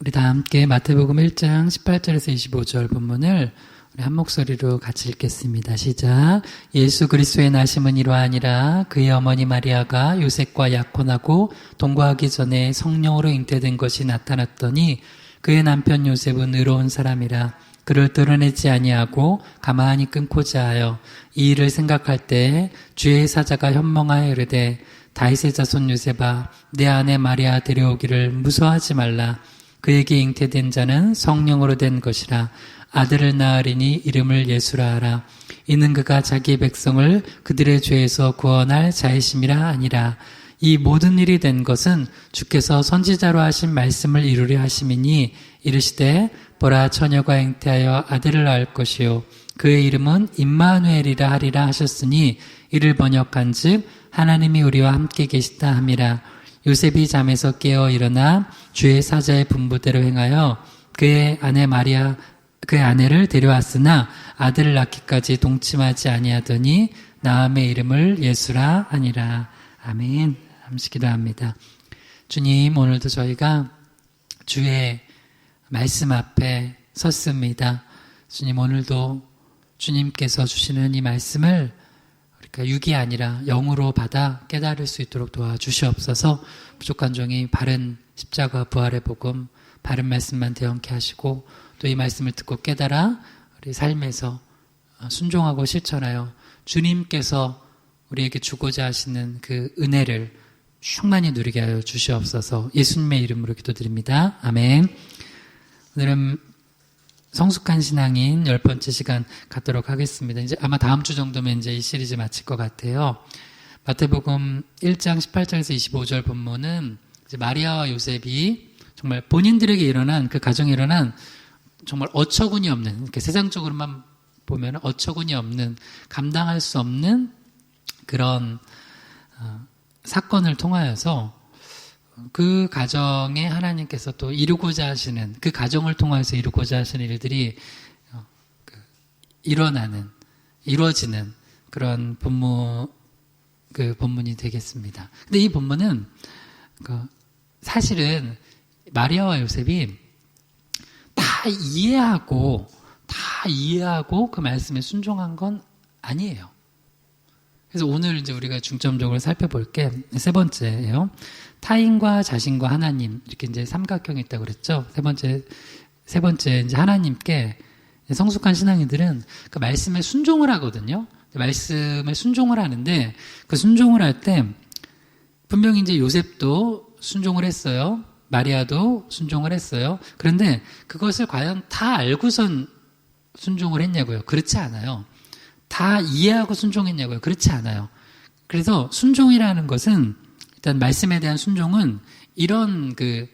우리 다 함께 마태복음 1장 18절에서 25절 본문을 우리 한 목소리로 같이 읽겠습니다. 시작. 예수 그리스도의 나심은 이러하니라. 그의 어머니 마리아가 요셉과 약혼하고 동거하기 전에 성령으로 잉태된 것이 나타났더니 그의 남편 요셉은 의로운 사람이라. 그를 드러내지 아니하고 가만히 끊고자 하여 이 일을 생각할 때 주의 사자가 현몽하여 이르되 다윗의 자손 요셉아 내 아내 마리아 데려오기를 무서워하지 말라. 그에게 잉태된 자는 성령으로 된 것이라. 아들을 낳으리니 이름을 예수라 하라. 이는 그가 자기 백성을 그들의 죄에서 구원할 자이심이라 아니라. 이 모든 일이 된 것은 주께서 선지자로 하신 말씀을 이루려 하심이니 이르시되 보라 처녀가 잉태하여 아들을 낳을 것이요 그의 이름은 임마누엘이라 하리라 하셨으니 이를 번역한즉 하나님이 우리와 함께 계시다 함이라. 요셉이 잠에서 깨어 일어나 주의 사자의 분부대로 행하여 그의 아내 마리아 그의 아내를 데려왔으나 아들을 낳기까지 동침하지 아니하더니 나음의 이름을 예수라 하니라. 아멘. 함께 기도합니다. 주님, 오늘도 저희가 주의 말씀 앞에 섰습니다. 주님, 오늘도 주님께서 주시는 이 말씀을 우리가 육이 아니라 영으로 받아 깨달을 수 있도록 도와주시옵소서. 부족한 종이 바른 십자가 부활의 복음, 바른 말씀만 대언케 하시고 또 이 말씀을 듣고 깨달아 우리 삶에서 순종하고 실천하여 주님께서 우리에게 주고자 하시는 그 은혜를 충만히 누리게 하여 주시옵소서. 예수님의 이름으로 기도드립니다. 아멘. 오늘은 성숙한 신앙인 10번째 시간 갖도록 하겠습니다. 이제 아마 다음 주 정도면 이제 이 시리즈 마칠 것 같아요. 마태복음 1장 18절에서 25절 본문은 이제 마리아와 요셉이 정말 본인들에게 일어난 그 가정에 일어난 정말 어처구니 없는, 이렇게 세상적으로만 보면 어처구니 없는, 감당할 수 없는 그런 사건을 통하여서 그 가정에 하나님께서 또 이루고자 하시는, 그 가정을 통해서 이루고자 하시는 일들이 이루어지는 그런 본문이 되겠습니다. 근데 이 본문은 사실은 마리아와 요셉이 다 이해하고 그 말씀에 순종한 건 아니에요. 그래서 오늘 이제 우리가 중점적으로 살펴볼 게 세 번째예요. 타인과 자신과 하나님, 이렇게 이제 삼각형이 있다고 그랬죠. 세 번째 이제 하나님께 성숙한 신앙인들은 그 말씀에 순종을 하거든요. 말씀에 순종을 하는데 그 순종을 할 때 분명히 이제 요셉도 순종을 했어요. 마리아도 순종을 했어요. 그런데 그것을 과연 다 알고선 순종을 했냐고요? 그렇지 않아요. 다 이해하고 순종했냐고요? 그렇지 않아요. 그래서 순종이라는 것은 일단 말씀에 대한 순종은 이런 그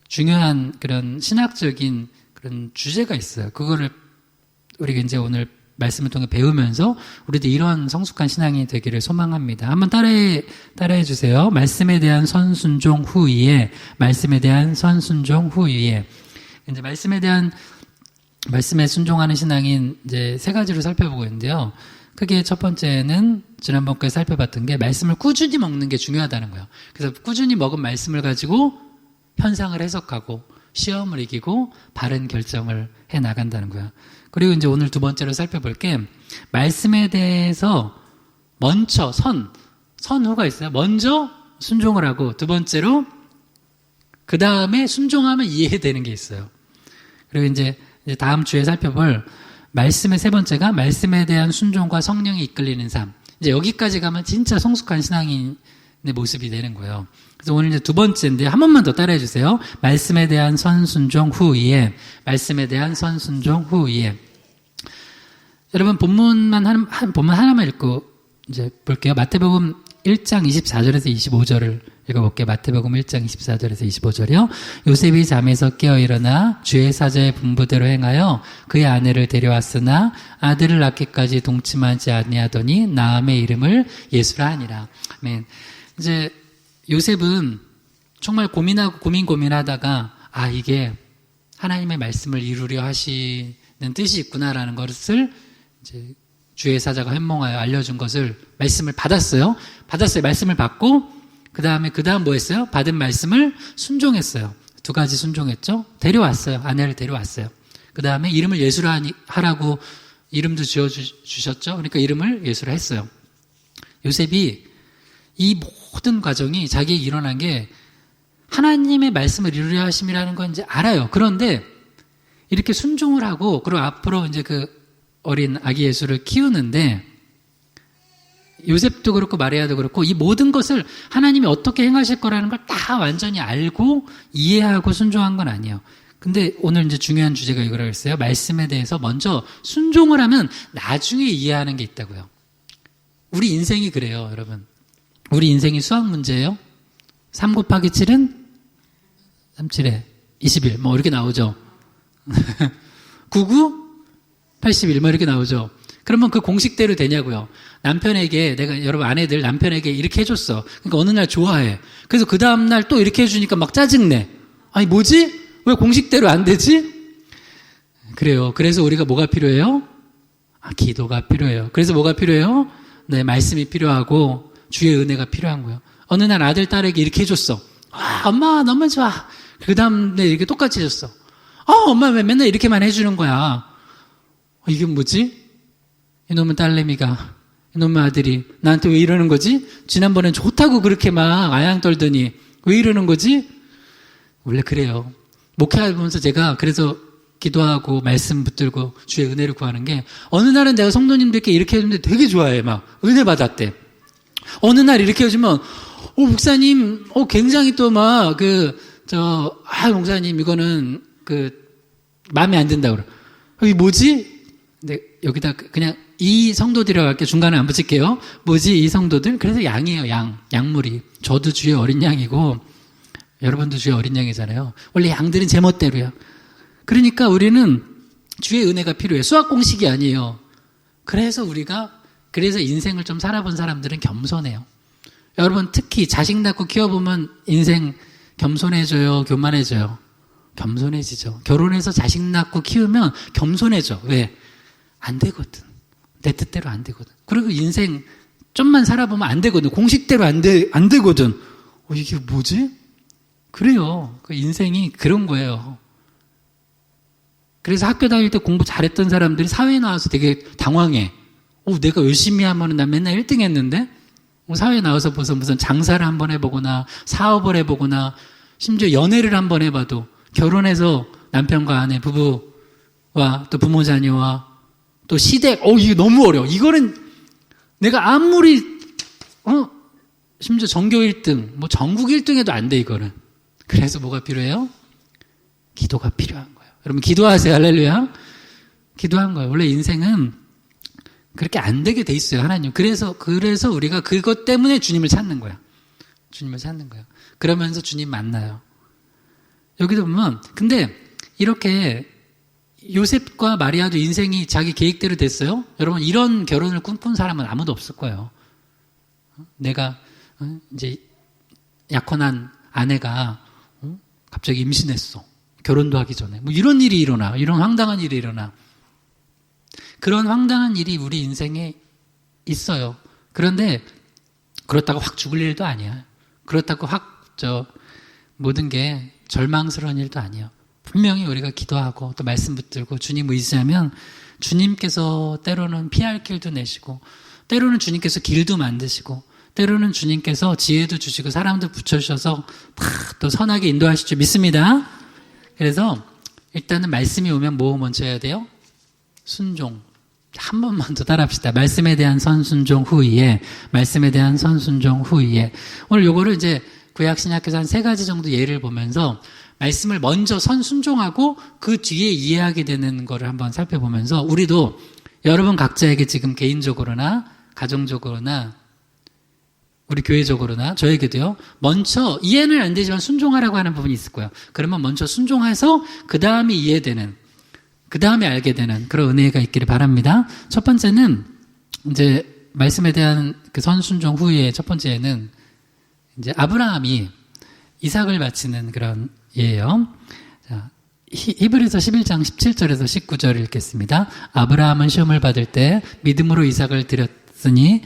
중요한 그런 신학적인 그런 주제가 있어요. 그거를 우리가 이제 오늘 말씀을 통해 배우면서 우리도 이런 성숙한 신앙이 되기를 소망합니다. 한번 따라해 주세요. 말씀에 대한 선순종 후에, 말씀에 대한 선순종 후에. 이제 말씀에 순종하는 신앙인 이제 세 가지로 살펴보고 있는데요. 크게 첫 번째는 지난번 거에 살펴봤던 게 말씀을 꾸준히 먹는 게 중요하다는 거예요. 그래서 꾸준히 먹은 말씀을 가지고 현상을 해석하고 시험을 이기고 바른 결정을 해 나간다는 거예요. 그리고 이제 오늘 두 번째로 살펴볼 게 말씀에 대해서 먼저 선후가 있어요. 먼저 순종을 하고 두 번째로 그 다음에 순종하면 이해되는 게 있어요. 그리고 이제 다음 주에 살펴볼 말씀의 세 번째가 말씀에 대한 순종과 성령이 이끌리는 삶. 이제 여기까지 가면 진짜 성숙한 신앙인의 모습이 되는 거예요. 그래서 오늘 이제 두 번째인데 한 번만 더 따라해 주세요. 말씀에 대한 선순종 후에, 말씀에 대한 선순종 후에. 여러분 본문 하나만 읽고 이제 볼게요. 마태복음 1장 24절에서 25절을 읽어볼게요. 마태복음 1장 24절에서 25절이요. 요셉이 잠에서 깨어 일어나 주의 사자의 분부대로 행하여 그의 아내를 데려왔으나 아들을 낳기까지 동침하지 아니하더니 나음의 이름을 예수라 하니라. 아멘. 이제 요셉은 정말 고민하다가 이게 하나님의 말씀을 이루려 하시는 뜻이 있구나라는 것을 이제 주의 사자가 현몽하여 알려준 것을 말씀을 받았어요. 말씀을 받고 그 다음 뭐 했어요? 받은 말씀을 순종했어요. 두 가지 순종했죠. 데려왔어요. 아내를 데려왔어요. 그 다음에 이름을 예수라 하라고 이름도 지어주셨죠. 그러니까 이름을 예수라 했어요. 요셉이 이 모든 과정이 자기에게 일어난 게 하나님의 말씀을 이루려 하심이라는 건 이제 알아요. 그런데 이렇게 순종을 하고 그리고 앞으로 이제 그 어린 아기 예수를 키우는데 요셉도 그렇고 마리아도 그렇고 이 모든 것을 하나님이 어떻게 행하실 거라는 걸 다 완전히 알고 이해하고 순종한 건 아니에요. 근데 오늘 이제 중요한 주제가 이거라고 했어요. 말씀에 대해서 먼저 순종을 하면 나중에 이해하는 게 있다고요. 우리 인생이 그래요, 여러분. 우리 인생이 수학 문제예요. 3 곱하기 7은 37에 21 뭐 이렇게 나오죠. 99 81 뭐 이렇게 나오죠. 그러면 그 공식대로 되냐고요. 남편에게 내가 여러분 아내들 남편에게 이렇게 해줬어. 그러니까 어느 날 좋아해. 그래서 그 다음 날 또 이렇게 해주니까 막 짜증내. 아니 뭐지? 왜 공식대로 안 되지? 그래요. 그래서 우리가 뭐가 필요해요? 기도가 필요해요. 그래서 뭐가 필요해요? 네, 말씀이 필요하고 주의 은혜가 필요한 거예요. 어느 날 아들 딸에게 이렇게 해줬어. 엄마 너무 좋아. 그 다음에 이렇게 똑같이 해줬어. 엄마 왜 맨날 이렇게만 해주는 거야? 이게 뭐지? 이놈의 딸내미가, 이놈의 아들이 나한테 왜 이러는 거지? 지난번엔 좋다고 그렇게 막 아양 떨더니 왜 이러는 거지? 원래 그래요. 목회하면서 제가 그래서 기도하고 말씀 붙들고 주의 은혜를 구하는 게 어느 날은 내가 성도님들께 이렇게 해주는데 되게 좋아해. 막 은혜 받았대. 어느 날 이렇게 해주면 목사님 굉장히 또 막 목사님 이거는 마음에 안 든다 그래. 이게 뭐지? 근데 여기다 그냥 이 성도들이라고 할게. 중간에 안 붙일게요. 뭐지 이 성도들? 그래서 양이에요. 양물이. 저도 주의 어린 양이고 여러분도 주의 어린 양이잖아요. 원래 양들은 제멋대로야. 그러니까 우리는 주의 은혜가 필요해. 수학 공식이 아니에요. 그래서 인생을 좀 살아본 사람들은 겸손해요. 여러분 특히 자식 낳고 키워보면 인생 겸손해져요? 교만해져요? 겸손해지죠. 결혼해서 자식 낳고 키우면 겸손해져. 왜? 안 되거든. 내 뜻대로 안 되거든. 그리고 인생 좀만 살아보면 안 되거든. 공식대로 안 되거든. 이게 뭐지? 그래요. 그 인생이 그런 거예요. 그래서 학교 다닐 때 공부 잘했던 사람들이 사회에 나와서 되게 당황해. 내가 열심히 하면 난 맨날 1등 했는데? 사회에 나와서 무슨 장사를 한번 해보거나 사업을 해보거나 심지어 연애를 한번 해봐도 결혼해서 남편과 아내, 부부와 또 부모 자녀와 또 시댁, 이게 너무 어려워. 이거는 내가 아무리, 심지어 전교 1등, 전국 1등 해도 안 돼, 이거는. 그래서 뭐가 필요해요? 기도가 필요한 거예요. 여러분, 기도하세요. 할렐루야. 기도한 거예요. 원래 인생은 그렇게 안 되게 돼 있어요, 하나님. 그래서 우리가 그것 때문에 주님을 찾는 거야. 주님을 찾는 거야. 그러면서 주님 만나요. 여기도 보면, 근데 이렇게 요셉과 마리아도 인생이 자기 계획대로 됐어요? 여러분, 이런 결혼을 꿈꾼 사람은 아무도 없을 거예요. 내가 이제 약혼한 아내가 갑자기 임신했어. 결혼도 하기 전에. 이런 일이 일어나. 이런 황당한 일이 일어나. 그런 황당한 일이 우리 인생에 있어요. 그런데 그렇다고 확 죽을 일도 아니야. 그렇다고 모든 게 절망스러운 일도 아니에요. 분명히 우리가 기도하고 또 말씀 붙들고 주님 의지하면 주님께서 때로는 피할 길도 내시고 때로는 주님께서 길도 만드시고 때로는 주님께서 지혜도 주시고 사람도 붙여주셔서 또 선하게 인도하실 줄 믿습니다. 그래서 일단은 말씀이 오면 뭐 먼저 해야 돼요? 순종. 한 번만 더 따라합시다. 말씀에 대한 선순종 후에 말씀에 대한 선순종 후에 오늘 요거를 이제 구약 신약에서 한 3가지 정도 예를 보면서 말씀을 먼저 선순종하고 그 뒤에 이해하게 되는 거를 한번 살펴보면서 우리도 여러분 각자에게 지금 개인적으로나 가정적으로나 우리 교회적으로나 저에게도요. 먼저 이해는 안 되지만 순종하라고 하는 부분이 있을 거예요. 그러면 먼저 순종해서 그 다음에 이해되는 그 다음에 알게 되는 그런 은혜가 있기를 바랍니다. 첫 번째는 이제 말씀에 대한 그 선순종 후에 첫 번째는 이제 아브라함이 이삭을 바치는 그런 예예요. 자, 히브리서 11장 17절에서 19절을 읽겠습니다. 아브라함은 시험을 받을 때 믿음으로 이삭을 드렸으니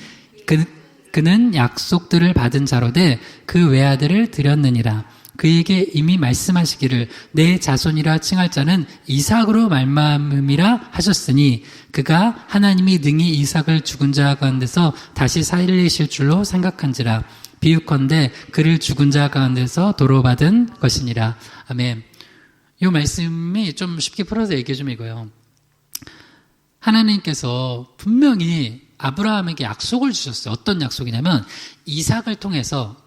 그는 약속들을 받은 자로 돼 그 외아들을 드렸느니라. 그에게 이미 말씀하시기를 내 자손이라 칭할 자는 이삭으로 말미암음이라 하셨으니 그가 하나님이 능히 이삭을 죽은 자 가운데서 다시 살리실 줄로 생각한지라. 비유컨대 그를 죽은 자 가운데서 도로 받은 것이니라. 아멘. 이 말씀이 좀 쉽게 풀어서 얘기해 주면 이거예요. 하나님께서 분명히 아브라함에게 약속을 주셨어요. 어떤 약속이냐면 이삭을 통해서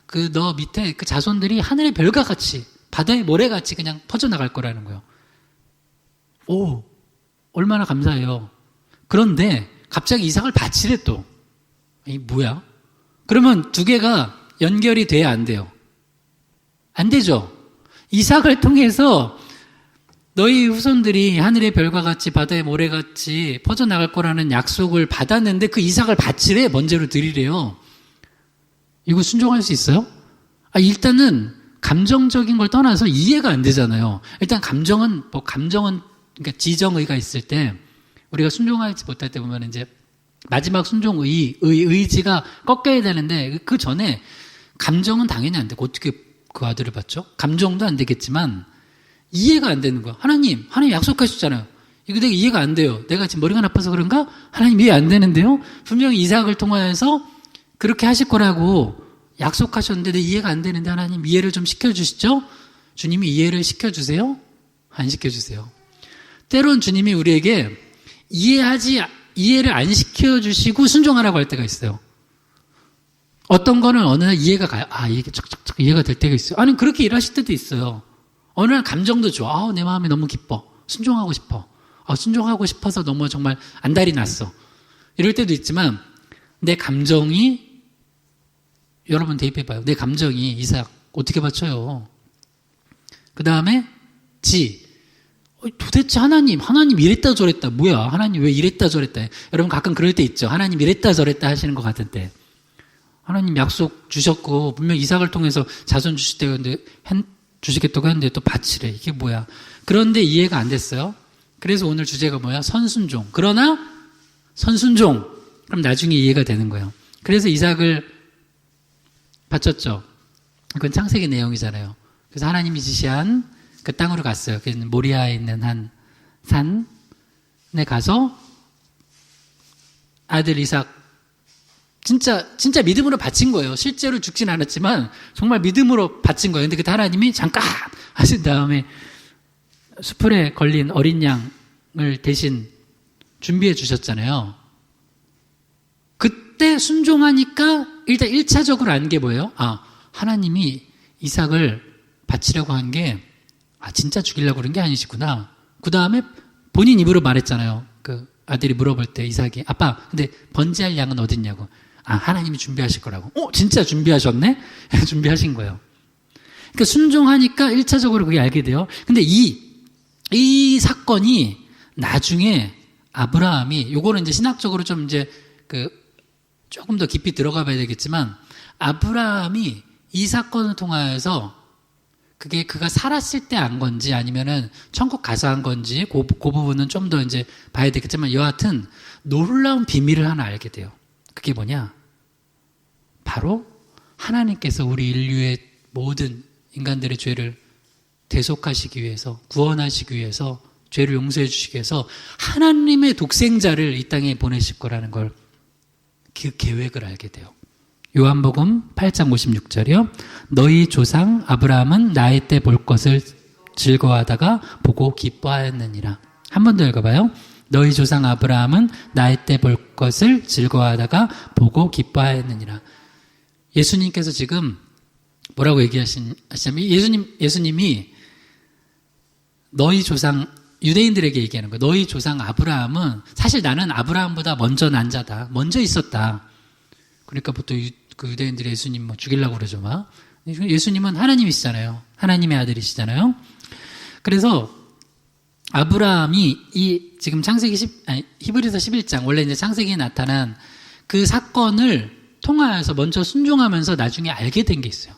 그 너 밑에 그 자손들이 하늘의 별과 같이 바다의 모래같이 그냥 퍼져나갈 거라는 거예요. 오, 얼마나 감사해요. 그런데 갑자기 이삭을 바치래 또. 이 뭐야? 그러면 두 개가 연결이 돼야 안 돼요? 안 되죠. 이삭을 통해서 너희 후손들이 하늘의 별과 같이 바다의 모래같이 퍼져나갈 거라는 약속을 받았는데 그 이삭을 바치래, 번제로 드리래요. 이거 순종할 수 있어요? 일단은 감정적인 걸 떠나서 이해가 안 되잖아요. 일단 감정은 그러니까 지정의가 있을 때 우리가 순종하지 못할 때 보면 이제 마지막 의지가 꺾여야 되는데 그 전에 감정은 당연히 안 되고 어떻게 그 아들을 받죠? 감정도 안 되겠지만 이해가 안 되는 거야. 하나님 약속하셨잖아요. 이거 내가 이해가 안 돼요. 내가 지금 머리가 나빠서 그런가? 하나님 이해 안 되는데요? 분명히 이삭을 통하여서 그렇게 하실 거라고 약속하셨는데 내 이해가 안 되는데 하나님 이해를 좀 시켜주시죠? 주님이 이해를 시켜주세요? 안 시켜주세요. 때론 주님이 우리에게 이해를 안 시켜주시고 순종하라고 할 때가 있어요. 어떤 거는 어느 날 이해가 가요. 이게 척척척 이해가 될 때가 있어요. 아니 그렇게 일하실 때도 있어요. 어느 날 감정도 좋아. 내 마음이 너무 기뻐. 순종하고 싶어. 순종하고 싶어서 너무 정말 안달이 났어. 이럴 때도 있지만 내 감정이 여러분 대입해봐요. 내 감정이 이삭 어떻게 받쳐요? 그 다음에 도대체 하나님 이랬다 저랬다 뭐야? 하나님 왜 이랬다 저랬다 해? 여러분 가끔 그럴 때 있죠. 하나님 이랬다 저랬다 하시는 것 같은데 하나님 약속 주셨고 분명 이삭을 통해서 자손 주시겠다고 했는데 또 바치래. 이게 뭐야? 그런데 이해가 안 됐어요. 그래서 오늘 주제가 뭐야? 선순종. 그러나 선순종. 그럼 나중에 이해가 되는 거예요. 그래서 이삭을 바쳤죠. 그건 창세기 내용이잖아요. 그래서 하나님이 지시한 그 땅으로 갔어요. 그 모리아에 있는 한 산에 가서 아들 이삭 진짜 믿음으로 바친 거예요. 실제로 죽진 않았지만 정말 믿음으로 바친 거예요. 근데 그때 하나님이 잠깐 하신 다음에 수풀에 걸린 어린 양을 대신 준비해 주셨잖아요. 그때 순종하니까 일단 1차적으로 안 게 뭐예요? 하나님이 이삭을 바치려고 한 게 진짜 죽이려고 그런 게 아니시구나. 그 다음에 본인 입으로 말했잖아요. 그 아들이 물어볼 때 이삭이 아빠 근데 번제할 양은 어딨냐고. 하나님이 준비하실 거라고. 진짜 준비하셨네? 준비하신 거예요. 그러니까 순종하니까 1차적으로 그게 알게 돼요. 근데 이 사건이 나중에 아브라함이 요거는 이제 신학적으로 좀 이제 조금 더 깊이 들어가 봐야 되겠지만 아브라함이 이 사건을 통하여서 그게 그가 살았을 때 안 건지 아니면은 천국 가서 한 건지 그 부분은 좀 더 이제 봐야 되겠지만 여하튼 놀라운 비밀을 하나 알게 돼요. 그게 뭐냐? 바로 하나님께서 우리 인류의 모든 인간들의 죄를 대속하시기 위해서 구원하시기 위해서 죄를 용서해 주시기 위해서 하나님의 독생자를 이 땅에 보내실 거라는 걸 그 계획을 알게 돼요. 요한복음 8장 56절이요. 너희 조상 아브라함은 나의 때 볼 것을 즐거워하다가 보고 기뻐하였느니라. 한 번 더 읽어봐요. 너희 조상 아브라함은 나의 때 볼 것을 즐거워하다가 보고 기뻐하였느니라. 예수님께서 지금 뭐라고 얘기하시냐면 예수님이 너희 조상 유대인들에게 얘기하는 거예요. 너희 조상 아브라함은 사실 나는 아브라함보다 먼저 난 자다. 먼저 있었다. 그러니까 보통 그 유대인들이 예수님 죽이려고 그러죠. 예수님은 하나님이시잖아요. 하나님의 아들이시잖아요. 그래서 아브라함이 지금 히브리서 11장 원래 이제 창세기에 나타난 그 사건을 통하여서 먼저 순종하면서 나중에 알게 된 게 있어요.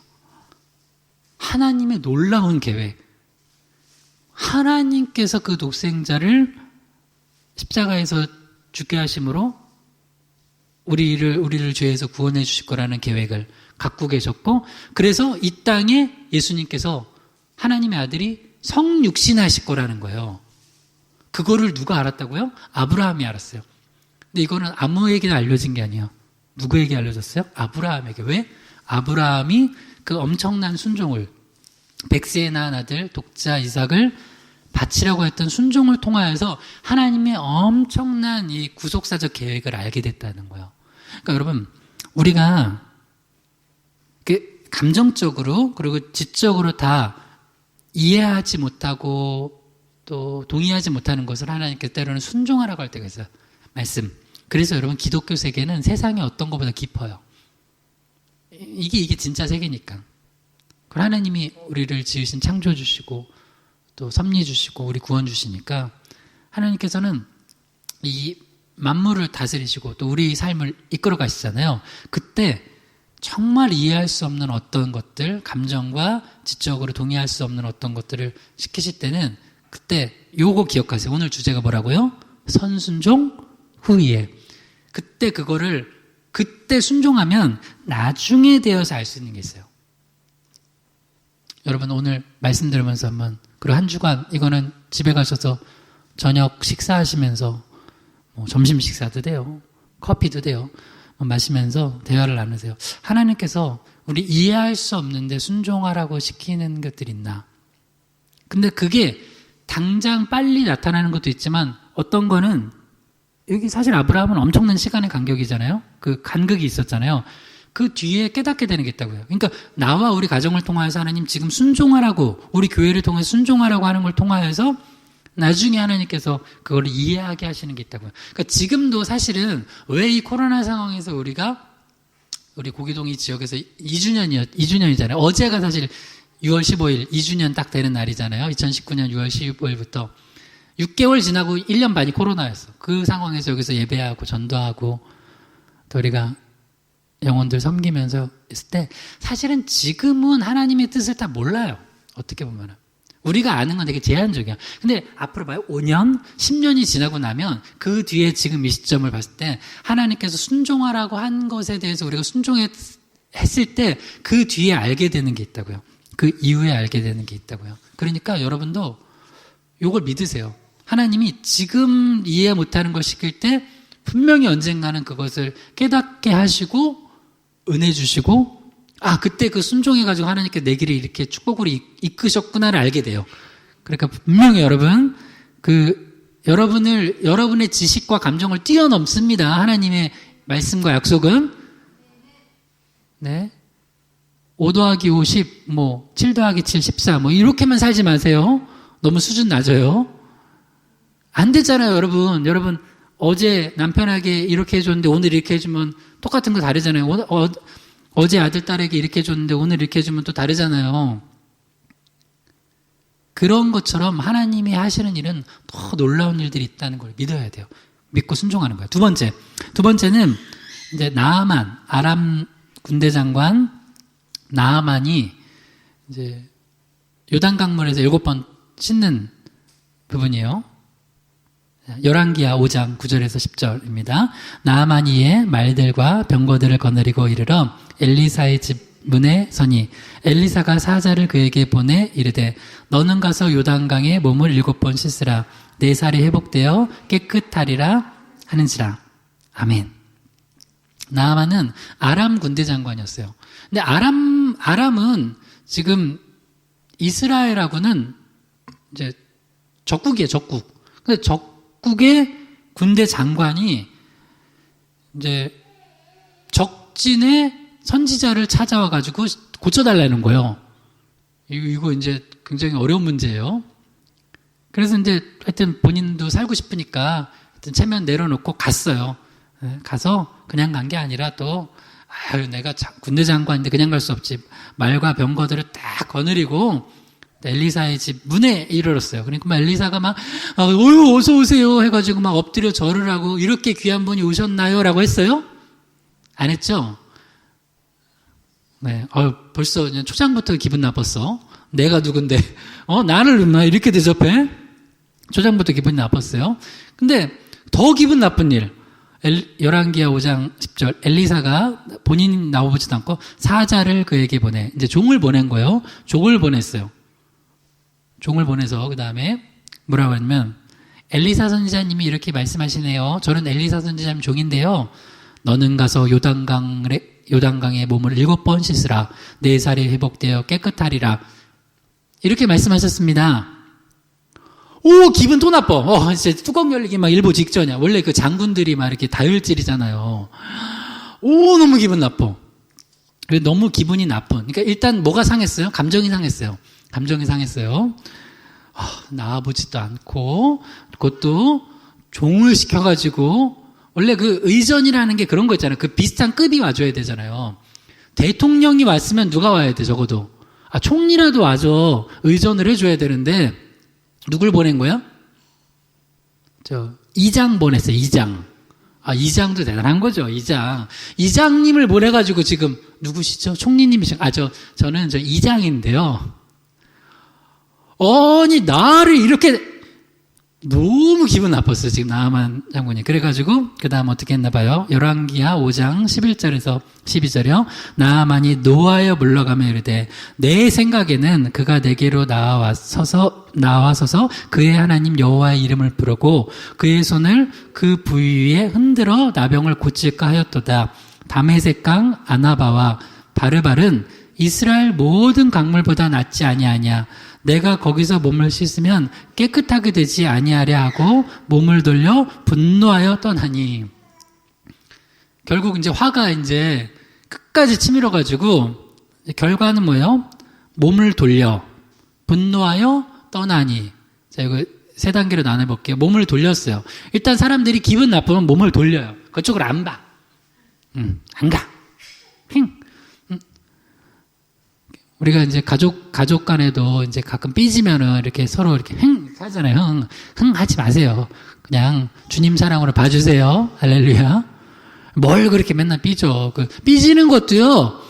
하나님의 놀라운 계획. 하나님께서 그 독생자를 십자가에서 죽게 하심으로 우리를 죄에서 구원해 주실 거라는 계획을 갖고 계셨고, 그래서 이 땅에 예수님께서 하나님의 아들이 성육신하실 거라는 거예요. 그거를 누가 알았다고요? 아브라함이 알았어요. 근데 이거는 아무에게나 알려진 게 아니에요. 누구에게 알려졌어요? 아브라함에게. 왜? 아브라함이 그 엄청난 순종을, 백세에 낳은 아들 독자 이삭을 바치라고 했던 순종을 통하여서 하나님의 엄청난 이 구속사적 계획을 알게 됐다는 거예요. 그러니까 여러분, 우리가 감정적으로 그리고 지적으로 다 이해하지 못하고 또 동의하지 못하는 것을 하나님께 때로는 순종하라고 할 때가 있어요. 말씀. 그래서 여러분, 기독교 세계는 세상의 어떤 것보다 깊어요. 이게 진짜 세계니까. 그리고 하나님이 우리를 지으신 창조 주시고 또 섭리 주시고 우리 구원 주시니까 하나님께서는 이 만물을 다스리시고 또 우리 삶을 이끌어 가시잖아요. 그때 정말 이해할 수 없는 어떤 것들, 감정과 지적으로 동의할 수 없는 어떤 것들을 시키실 때는 그때 요거 기억하세요. 오늘 주제가 뭐라고요? 선순종 후이에. 그때 순종하면 나중에 되어서 알 수 있는 게 있어요. 여러분, 오늘 말씀 들으면서 한번, 그리고 한 주간 이거는 집에 가셔서 저녁 식사하시면서 뭐 점심 식사도 돼요. 커피도 돼요. 마시면서 대화를 나누세요. 하나님께서 우리 이해할 수 없는데 순종하라고 시키는 것들이 있나? 근데 그게 당장 빨리 나타나는 것도 있지만 어떤 거는 여기 사실 아브라함은 엄청난 시간의 간격이잖아요. 그 간극이 있었잖아요. 그 뒤에 깨닫게 되는 게 있다고요. 그러니까 나와 우리 가정을 통하여서 하나님 지금 순종하라고, 우리 교회를 통해서 순종하라고 하는 걸 통하여서 나중에 하나님께서 그걸 이해하게 하시는 게 있다고요. 그러니까 지금도 사실은 왜 이 코로나 상황에서 우리 고기동 이 지역에서 2주년이잖아요. 어제가 사실 6월 15일 2주년 딱 되는 날이잖아요. 2019년 6월 15일부터 6개월 지나고 1년 반이 코로나였어. 그 상황에서 여기서 예배하고 전도하고 또 우리가 영혼들 섬기면서 있을 때 사실은 지금은 하나님의 뜻을 다 몰라요. 어떻게 보면은. 우리가 아는 건 되게 제한적이야. 근데 앞으로 봐요. 5년, 10년이 지나고 나면 그 뒤에 지금 이 시점을 봤을 때 하나님께서 순종하라고 한 것에 대해서 우리가 순종했을 때 그 뒤에 알게 되는 게 있다고요. 그 이후에 알게 되는 게 있다고요. 그러니까 여러분도 이걸 믿으세요. 하나님이 지금 이해 못하는 걸 시킬 때 분명히 언젠가는 그것을 깨닫게 하시고 은혜 주시고 그때 그 순종해가지고 하나님께 내 길을 이렇게 축복으로 이끄셨구나를 알게 돼요. 그러니까 분명히 여러분, 여러분의 지식과 감정을 뛰어넘습니다. 하나님의 말씀과 약속은. 네. 5 더하기 5, 10, 7 더하기 7, 14, 이렇게만 살지 마세요. 너무 수준 낮아요. 안 되잖아요, 여러분. 여러분, 어제 남편에게 이렇게 해줬는데 오늘 이렇게 해주면 똑같은 거 다르잖아요. 어제 아들, 딸에게 이렇게 해줬는데 오늘 이렇게 해주면 또 다르잖아요. 그런 것처럼 하나님이 하시는 일은 더 놀라운 일들이 있다는 걸 믿어야 돼요. 믿고 순종하는 거예요. 두 번째는 이제 나아만, 아람 군대 장관 나아만이 이제 요단강물에서 7번 씻는 부분이에요. 열왕기하 5장 9절에서 10절입니다. 나아만이 이에 말들과 병거들을 거느리고 이르러 엘리사의 집 문에 서니 엘리사가 사자를 그에게 보내 이르되 너는 가서 요단강에 몸을 7번 씻으라 내 살이 회복되어 깨끗하리라 하는지라. 아멘. 나아만은 아람 군대 장관이었어요. 근데 아람은 지금 이스라엘하고는 이제 적국이에요, 적국. 근데 적국의 군대 장관이 이제 적진의 선지자를 찾아와가지고 고쳐달라는 거예요. 이거 이제 굉장히 어려운 문제예요. 그래서 이제 하여튼 본인도 살고 싶으니까 하여튼 체면 내려놓고 갔어요. 가서 그냥 간 게 아니라 또 내가 군대 장관인데 그냥 갈 수 없지. 말과 병거들을 딱 거느리고 엘리사의 집 문에 이르렀어요. 그러니까 엘리사가 막 어서 오세요 해가지고 막 엎드려 절을 하고 이렇게 귀한 분이 오셨나요? 라고 했어요? 안 했죠? 네, 벌써 그냥 초장부터 기분 나빴어. 내가 누군데 나를 막 이렇게 대접해? 초장부터 기분이 나빴어요. 근데 더 기분 나쁜 일, 열왕기하 5장 10절 엘리사가 본인이 나오지도 않고 사자를 그에게 보내. 이제 종을 보낸 거예요. 종을 보냈어요. 종을 보내서 그 다음에 뭐라고 하냐면 엘리사 선지자님이 이렇게 말씀하시네요. 저는 엘리사 선지자님 종인데요. 너는 가서 요단강에 몸을 7번 씻으라. 내 살이 회복되어 깨끗하리라. 이렇게 말씀하셨습니다. 오, 기분 또 나빠. 진짜 뚜껑 열리기 막 일보 직전이야. 원래 그 장군들이 막 이렇게 다혈질이잖아요. 오, 너무 기분 나빠. 너무 기분이 나쁜. 그러니까 일단 뭐가 상했어요? 감정이 상했어요. 감정이 상했어요. 나와보지도 않고, 그것도 종을 시켜가지고, 원래 그 의전이라는 게 그런 거 있잖아요. 그 비슷한 급이 와줘야 되잖아요. 대통령이 왔으면 누가 와야 돼, 적어도. 총리라도 와줘. 의전을 해줘야 되는데, 누굴 보낸 거야? 이장 보냈어요, 이장. 이장도 대단한 거죠, 이장. 이장님을 보내가지고 지금, 누구시죠? 총리님이시죠? 저는 이장인데요. 아니, 나를 이렇게, 너무 기분 나빴어요, 지금 나아만 장군이. 그래가지고, 그 다음 어떻게 했나 봐요. 열왕기하 5장 11절에서 12절이요. 나아만이 노하여 물러가며 이르되, 내 생각에는 그가 내게로 나와서서 그의 하나님 여호와의 이름을 부르고, 그의 손을 그 부위에 흔들어 나병을 고칠까 하였도다. 다메섹강 아나바와 바르발은 이스라엘 모든 강물보다 낫지 아니하냐. 내가 거기서 몸을 씻으면 깨끗하게 되지 아니하랴 하고 몸을 돌려 분노하여 떠나니. 결국 이제 화가 이제 끝까지 치밀어가지고 결과는 뭐예요? 몸을 돌려 분노하여 떠나니. 자, 이거 세 단계로 나눠볼게요. 몸을 돌렸어요. 일단 사람들이 기분 나쁘면 몸을 돌려요. 그쪽으로 안 봐. 안 가. 우리가 이제 가족 간에도 이제 가끔 삐지면은 이렇게 서로 이렇게 하잖아요. 하지 마세요. 그냥 주님 사랑으로 봐주세요. 할렐루야. 뭘 그렇게 맨날 삐져. 삐지는 것도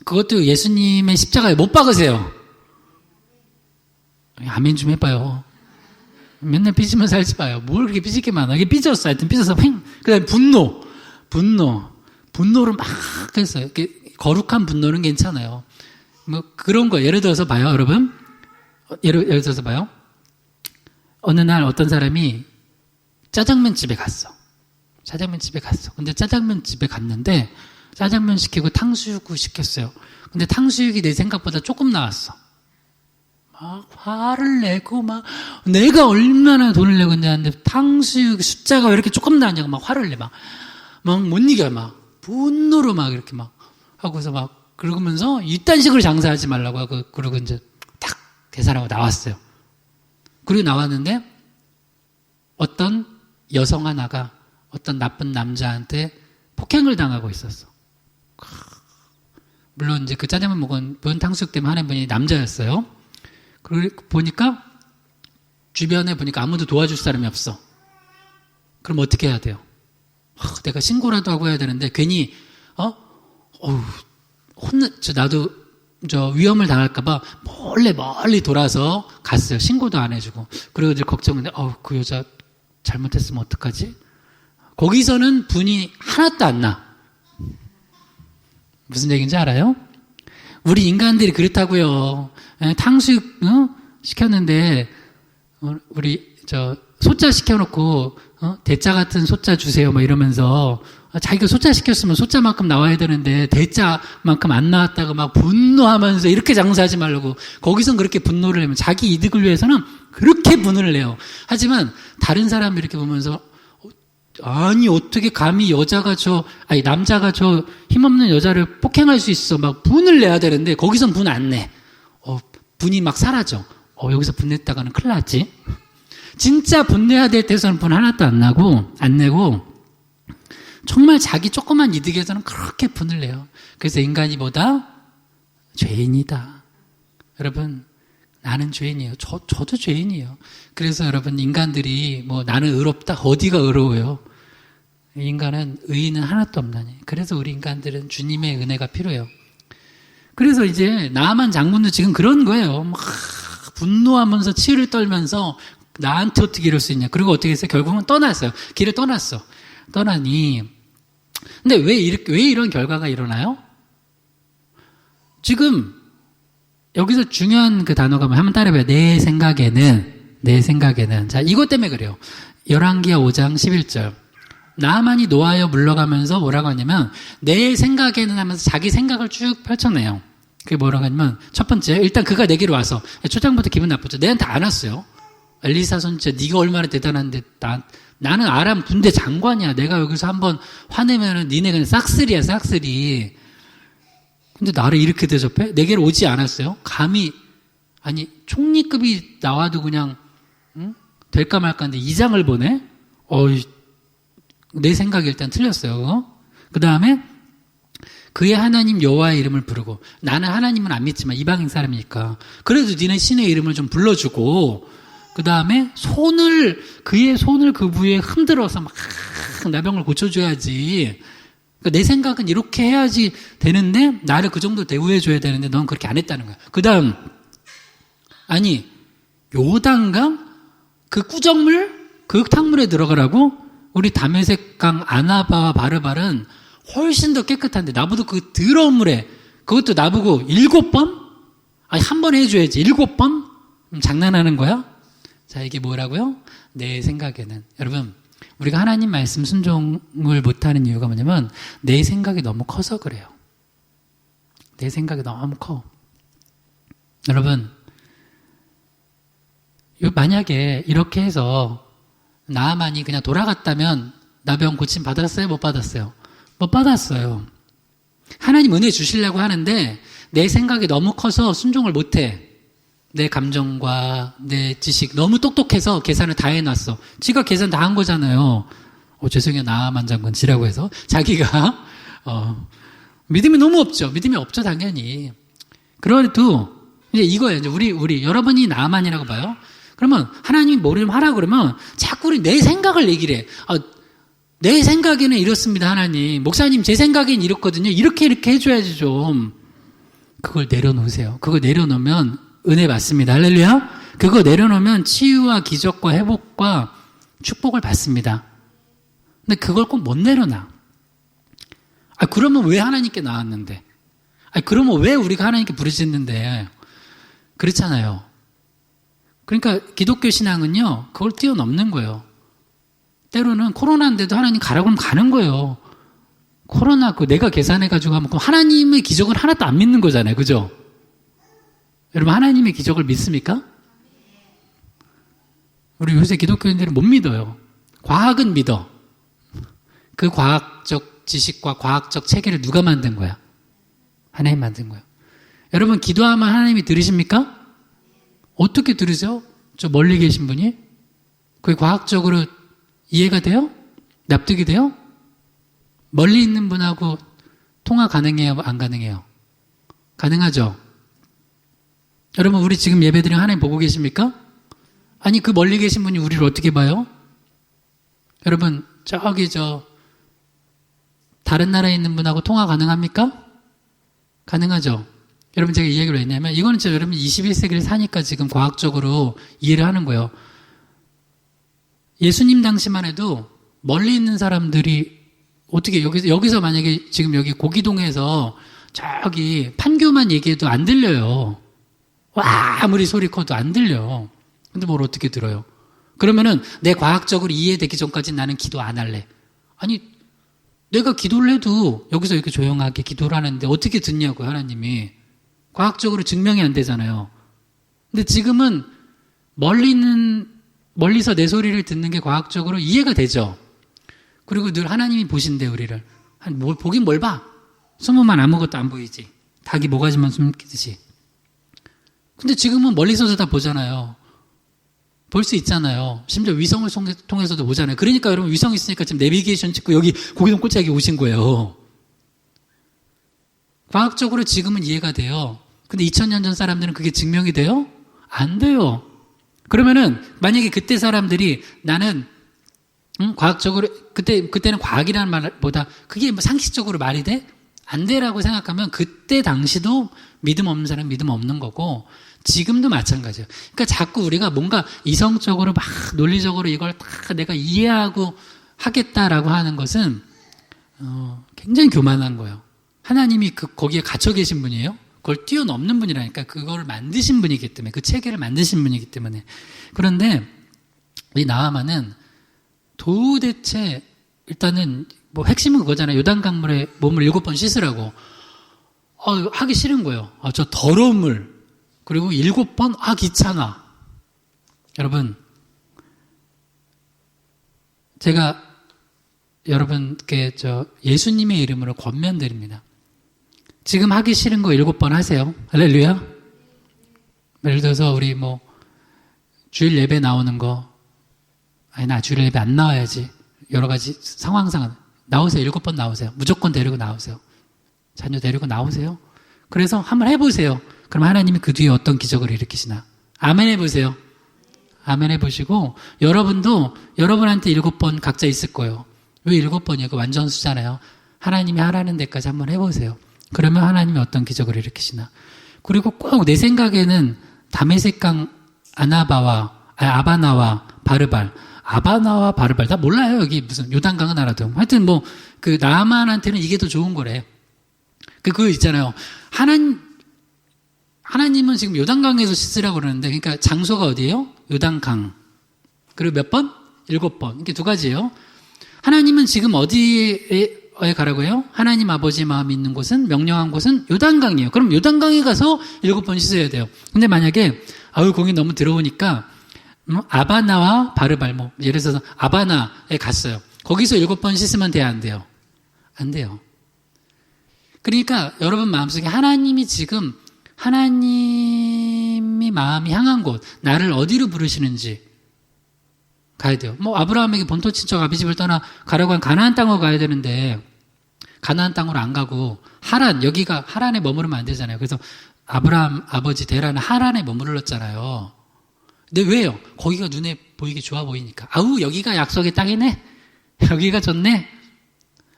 그것도 예수님의 십자가에 못 박으세요. 아멘 좀 해봐요. 맨날 삐지면 살지 마요. 뭘 그렇게 삐질 게 많아. 이게 삐졌어. 하여튼 삐져서 그 다음에 분노를 막 했어요. 거룩한 분노는 괜찮아요. 뭐 그런 거 예를 들어서 봐요, 여러분. 예를 들어서 봐요. 어느 날 어떤 사람이 짜장면 집에 갔어. 근데 짜장면 집에 갔는데 짜장면 시키고 탕수육을 시켰어요. 근데 탕수육이 내 생각보다 조금 나왔어. 막 화를 내고 막 내가 얼마나 돈을 내고 있냐는데 탕수육 숫자가 왜 이렇게 조금 나왔냐고 막 화를 내. 막 못 이겨. 막 분노로 막 이렇게 막 하고서 막 그러면서 이딴 식으로 장사하지 말라고 하고 그러고 이제 딱 계산하고 나왔어요. 그리고 나왔는데 어떤 여성 하나가 어떤 나쁜 남자한테 폭행을 당하고 있었어. 물론 이제 그 짜장면 먹은 탕수육 때문에 하는 분이 남자였어요. 그리고 보니까 주변에 보니까 아무도 도와줄 사람이 없어. 그럼 어떻게 해야 돼요? 내가 신고라도 하고 해야 되는데 괜히 나도 위험을 당할까봐 멀리 돌아서 갔어요. 신고도 안 해주고. 그리고 이제 걱정인데, 그 여자 잘못했으면 어떡하지? 거기서는 분이 하나도 안 나. 무슨 얘기인지 알아요? 우리 인간들이 그렇다고요. 탕수육 시켰는데 우리 소자 시켜놓고 대짜 같은 소자 주세요 뭐 이러면서 자기가 소자 시켰으면 소자만큼 나와야 되는데 대짜만큼 안 나왔다가 막 분노하면서 이렇게 장사하지 말라고. 거기선 그렇게 분노를 내면 자기 이득을 위해서는 그렇게 분을 내요. 하지만 다른 사람 이렇게 보면서 아니 어떻게 감히 남자가 저 힘없는 여자를 폭행할 수 있어 막 분을 내야 되는데 거기선 분 안 내. 분이 막 사라져. 여기서 분 냈다가는 큰일 났지. 진짜 분 내야 될 때서는 분 하나도 안 내고 정말 자기 조그만 이득에서는 그렇게 분을 내요. 그래서 인간이 보다 죄인이다. 여러분, 나는 죄인이에요. 저도 죄인이에요. 그래서 여러분, 인간들이 나는 의롭다. 어디가 의로워요? 인간은 의인은 하나도 없나니. 그래서 우리 인간들은 주님의 은혜가 필요해요. 그래서 이제 나만 장군도 지금 그런 거예요. 막 분노하면서 치를 떨면서 나한테 어떻게 이럴 수 있냐. 그리고 어떻게 했어요? 결국은 떠났어요. 길을 떠났어. 떠나니. 근데 왜 이런 결과가 일어나요? 지금 여기서 중요한 그 단어가 뭐 한번 따라해봐요. 내 생각에는. 자, 이것 때문에 그래요. 열왕기하 5장 11절. 나아만이 노하여 물러가면서 뭐라고 하냐면 내 생각에는 하면서 자기 생각을 쭉 펼쳐내요. 그게 뭐라고 하냐면 첫 번째, 일단 그가 내게로 와서 초장부터 기분 나쁘죠. 내한테 안 왔어요. 엘리사 선지자, 네가 얼마나 대단한데 나는 아람 군대 장관이야. 내가 여기서 한번 화내면은 니네 그냥 싹쓸이야, 싹쓸이. 근데 나를 이렇게 대접해? 내게로 오지 않았어요? 감히, 아니, 총리급이 나와도 그냥, 될까 말까 하는데 이장을 보내? 내 생각이 일단 틀렸어요. 그 다음에, 그의 하나님 여호와의 이름을 부르고, 나는 하나님은 안 믿지만 이방인 사람이니까. 그래도 니네 신의 이름을 좀 불러주고, 그 다음에 그의 손을 그 부위에 흔들어서 막 나병을 고쳐줘야지. 내 생각은 이렇게 해야지 되는데 나를 그 정도 대우해줘야 되는데 넌 그렇게 안 했다는 거야. 그 다음 아니 요단강 그 꾸정물 그 탕물에 들어가라고 우리 다메섹강 아나바와 바르발은 훨씬 더 깨끗한데 나보다 그 더러운 물에 그것도 나보고 7번? 아니 한 번 해줘야지 7번? 장난하는 거야? 자 이게 뭐라고요? 내 생각에는 여러분 우리가 하나님 말씀 순종을 못하는 이유가 뭐냐면 내 생각이 너무 커서 그래요. 내 생각이 너무 커. 여러분 만약에 이렇게 해서 나아만이 그냥 돌아갔다면 나병 고침 받았어요? 못 받았어요? 못 받았어요. 하나님 은혜 주시려고 하는데 내 생각이 너무 커서 순종을 못해. 내 감정과 내 지식 너무 똑똑해서 계산을 다 해놨어. 지가 계산 다 한 거잖아요. 죄송해요. 나만 장군 지라고 해서 자기가 믿음이 너무 없죠. 믿음이 없죠 당연히. 그래도 이제 이거예요. 이제 우리 여러분이 나만이라고 봐요. 그러면 하나님이 뭐를 좀 하라 그러면 자꾸 우리 내 생각을 얘기를 해. 내 생각에는 이렇습니다 하나님. 목사님 제 생각엔 이렇거든요. 이렇게 해줘야지 좀. 그걸 내려놓으세요. 그거 내려놓으면 은혜 받습니다. 할렐루야. 그거 내려놓으면 치유와 기적과 회복과 축복을 받습니다. 근데 그걸 꼭 못 내려놔. 그러면 왜 하나님께 나왔는데? 그러면 왜 우리가 하나님께 부르짖는데? 그렇잖아요. 그러니까 기독교 신앙은요, 그걸 뛰어넘는 거예요. 때로는 코로나인데도 하나님 가라고 하면 가는 거예요. 코로나 내가 계산해가지고 하면 그럼 하나님의 기적은 하나도 안 믿는 거잖아요. 그죠? 여러분 하나님의 기적을 믿습니까? 우리 요새 기독교인들은 못 믿어요. 과학은 믿어. 그 과학적 지식과 과학적 체계를 누가 만든 거야? 하나님 만든 거야. 여러분 기도하면 하나님이 들으십니까? 어떻게 들으세요? 저 멀리 계신 분이? 그게 과학적으로 이해가 돼요? 납득이 돼요? 멀리 있는 분하고 통화 가능해요? 안 가능해요? 가능하죠? 여러분 우리 지금 예배드리는 하나님 보고 계십니까? 아니 그 멀리 계신 분이 우리를 어떻게 봐요? 여러분 저기 다른 나라에 있는 분하고 통화 가능합니까? 가능하죠? 여러분 제가 이 얘기를 왜 했냐면 이거는 진짜 여러분 21세기를 사니까 지금 과학적으로 이해를 하는 거예요. 예수님 당시만 해도 멀리 있는 사람들이 어떻게 여기서 만약에 지금 여기 고기동에서 저기 판교만 얘기해도 안 들려요. 와 아무리 소리 커도 안 들려. 근데 뭘 어떻게 들어요? 그러면은 내 과학적으로 이해되기 전까지는 나는 기도 안 할래. 아니 내가 기도를 해도 여기서 이렇게 조용하게 기도를 하는데 어떻게 듣냐고요 하나님이. 과학적으로 증명이 안 되잖아요. 근데 지금은 멀리서 내 소리를 듣는 게 과학적으로 이해가 되죠. 그리고 늘 하나님이 보신대 우리를. 보긴 뭘 봐. 숨으면 아무것도 안 보이지. 닭이 모가지만 숨기듯이. 근데 지금은 멀리서도 다 보잖아요. 볼 수 있잖아요. 심지어 위성을 통해서도 보잖아요. 그러니까 여러분 위성 있으니까 지금 내비게이션 찍고 여기 고기동 꼴짝이 오신 거예요. 과학적으로 지금은 이해가 돼요. 근데 2000년 전 사람들은 그게 증명이 돼요? 안 돼요. 그러면은 만약에 그때 사람들이 나는 과학적으로 그때는 과학이라는 말보다 그게 뭐 상식적으로 말이 돼? 안 돼라고 생각하면 그때 당시도 믿음 없는 사람은 믿음 없는 거고 지금도 마찬가지예요. 그러니까 자꾸 우리가 뭔가 이성적으로 막 논리적으로 이걸 다 내가 이해하고 하겠다라고 하는 것은 굉장히 교만한 거예요. 하나님이 거기에 갇혀 계신 분이에요. 그걸 뛰어넘는 분이라니까. 그걸 만드신 분이기 때문에, 그 체계를 만드신 분이기 때문에. 그런데 이 나아만은 도대체 일단은 뭐 핵심은 그거잖아요. 요단강물에 몸을 7번 씻으라고. 하기 싫은 거예요. 저 더러운 물. 그리고 7번 귀찮아. 여러분, 제가 여러분께 예수님의 이름으로 권면드립니다. 지금 하기 싫은 거 7번 하세요. 할렐루야. 예를 들어서 우리 주일 예배 나오는 거, 나 주일 예배 안 나와야지. 여러 가지 상황상 나오세요. 7번 나오세요. 무조건 데리고 나오세요. 자녀 데리고 나오세요. 그래서 한번 해보세요. 그럼 하나님이 그 뒤에 어떤 기적을 일으키시나. 아멘 해보세요. 아멘 해보시고, 여러분도 여러분한테 7번 각자 있을 거예요. 왜 7번이에요? 그 완전수잖아요. 하나님이 하라는 데까지 한번 해보세요. 그러면 하나님이 어떤 기적을 일으키시나. 그리고 꼭 내 생각에는 다메섹강 아바나와 바르발. 아바나와 바르발. 다 몰라요. 여기 무슨 요단강은 알아도. 하여튼 그 나아만한테는 이게 더 좋은 거래. 그거 있잖아요. 하나님은 지금 요단강에서 씻으라고 그러는데, 그러니까 장소가 어디예요? 요단강. 그리고 몇 번? 7번. 이게 두 가지예요. 하나님은 지금 어디에 가라고 해요? 하나님 아버지 마음이 있는 곳은, 명령한 곳은 요단강이에요. 그럼 요단강에 가서 7번 씻어야 돼요. 근데 만약에 거기 너무 더러우니까 아바나와 바르발, 예를 들어서 아바나에 갔어요. 거기서 7번 씻으면 돼요, 안 돼요? 안 돼요. 그러니까 여러분 마음속에 하나님이 마음이 향한 곳, 나를 어디로 부르시는지 가야 돼요. 아브라함에게 본토 친척 아비집을 떠나 가라고 한 가나안 땅으로 가야 되는데, 가나안 땅으로 안 가고 여기가 하란에 머무르면 안 되잖아요. 그래서 아브라함 아버지 데라는 하란에 머물렀잖아요. 근데 왜요? 거기가 눈에 보이게 좋아 보이니까. 여기가 약속의 땅이네? 여기가 좋네?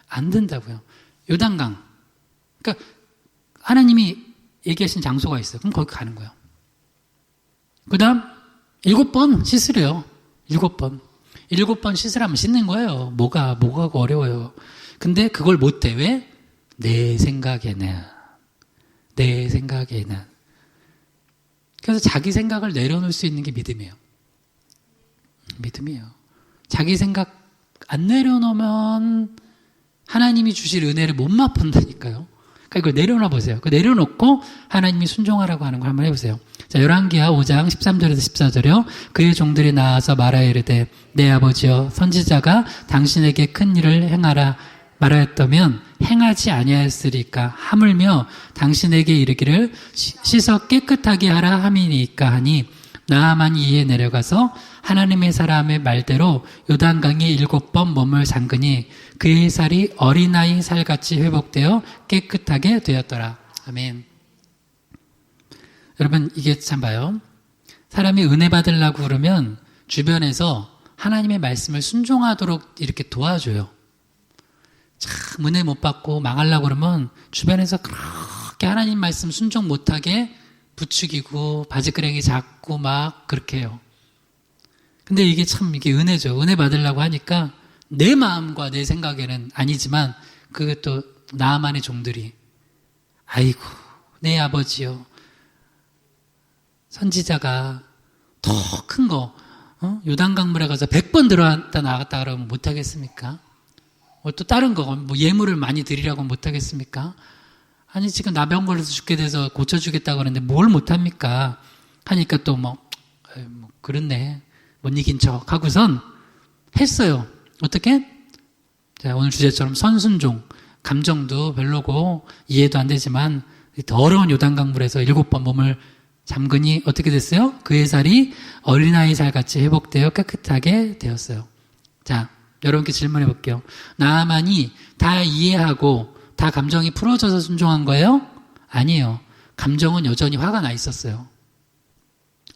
안 된다고요. 요단강. 그러니까 하나님이 얘기하신 장소가 있어요. 그럼 거기 가는 거예요. 그 다음 7번 씻으래요. 7번. 7번 씻으라면 씻는 거예요. 뭐가 어려워요. 근데 그걸 못해. 왜? 내 생각에는. 그래서 자기 생각을 내려놓을 수 있는 게 믿음이에요. 믿음이에요. 자기 생각 안 내려놓으면 하나님이 주실 은혜를 못 맛본다니까요. 그러니까 이걸 내려놔 보세요. 그 내려놓고 하나님이 순종하라고 하는 걸 한번 해보세요. 자, 열왕기하 5장 13절에서 14절이요. 그의 종들이 나와서 말하여 이르되 내 아버지여 선지자가 당신에게 큰 일을 행하라 말하였다면 행하지 아니하였으리까 하물며 당신에게 이르기를 씻어 깨끗하게 하라 함이니까 하니 나아만이 이에 내려가서 하나님의 사람의 말대로 요단강에 7번 몸을 잠그니 그의 살이 어린아이 살같이 회복되어 깨끗하게 되었더라. 아멘. 여러분, 이게 참 봐요. 사람이 은혜 받으려고 그러면 주변에서 하나님의 말씀을 순종하도록 이렇게 도와줘요. 참 은혜 못 받고 망하려고 그러면 주변에서 그렇게 하나님 말씀 순종 못하게 부추기고 바지끄레기 잡고 막 그렇게 해요. 근데 이게 은혜죠. 은혜 받으려고 하니까 내 마음과 내 생각에는 아니지만 그것도 나만의 종들이 아이고 내 아버지요. 선지자가 더 큰 거 요단강물에 가서 100번 들어갔다 나갔다 그러면 못하겠습니까? 또 다른 거 예물을 많이 드리라고 못하겠습니까? 아니 지금 나병 걸려서 죽게 돼서 고쳐주겠다고 그러는데 뭘 못합니까? 하니까 또 그렇네 못 이긴 척 하고선 했어요. 어떻게? 자, 오늘 주제처럼 선순종, 감정도 별로고 이해도 안 되지만 더러운 요단강물에서 7번 몸을 잠그니 어떻게 됐어요? 그의 살이 어린아이 살같이 회복되어 깨끗하게 되었어요. 자, 여러분께 질문해 볼게요. 나아만이 다 이해하고 다 감정이 풀어져서 순종한 거예요? 아니에요. 감정은 여전히 화가 나 있었어요.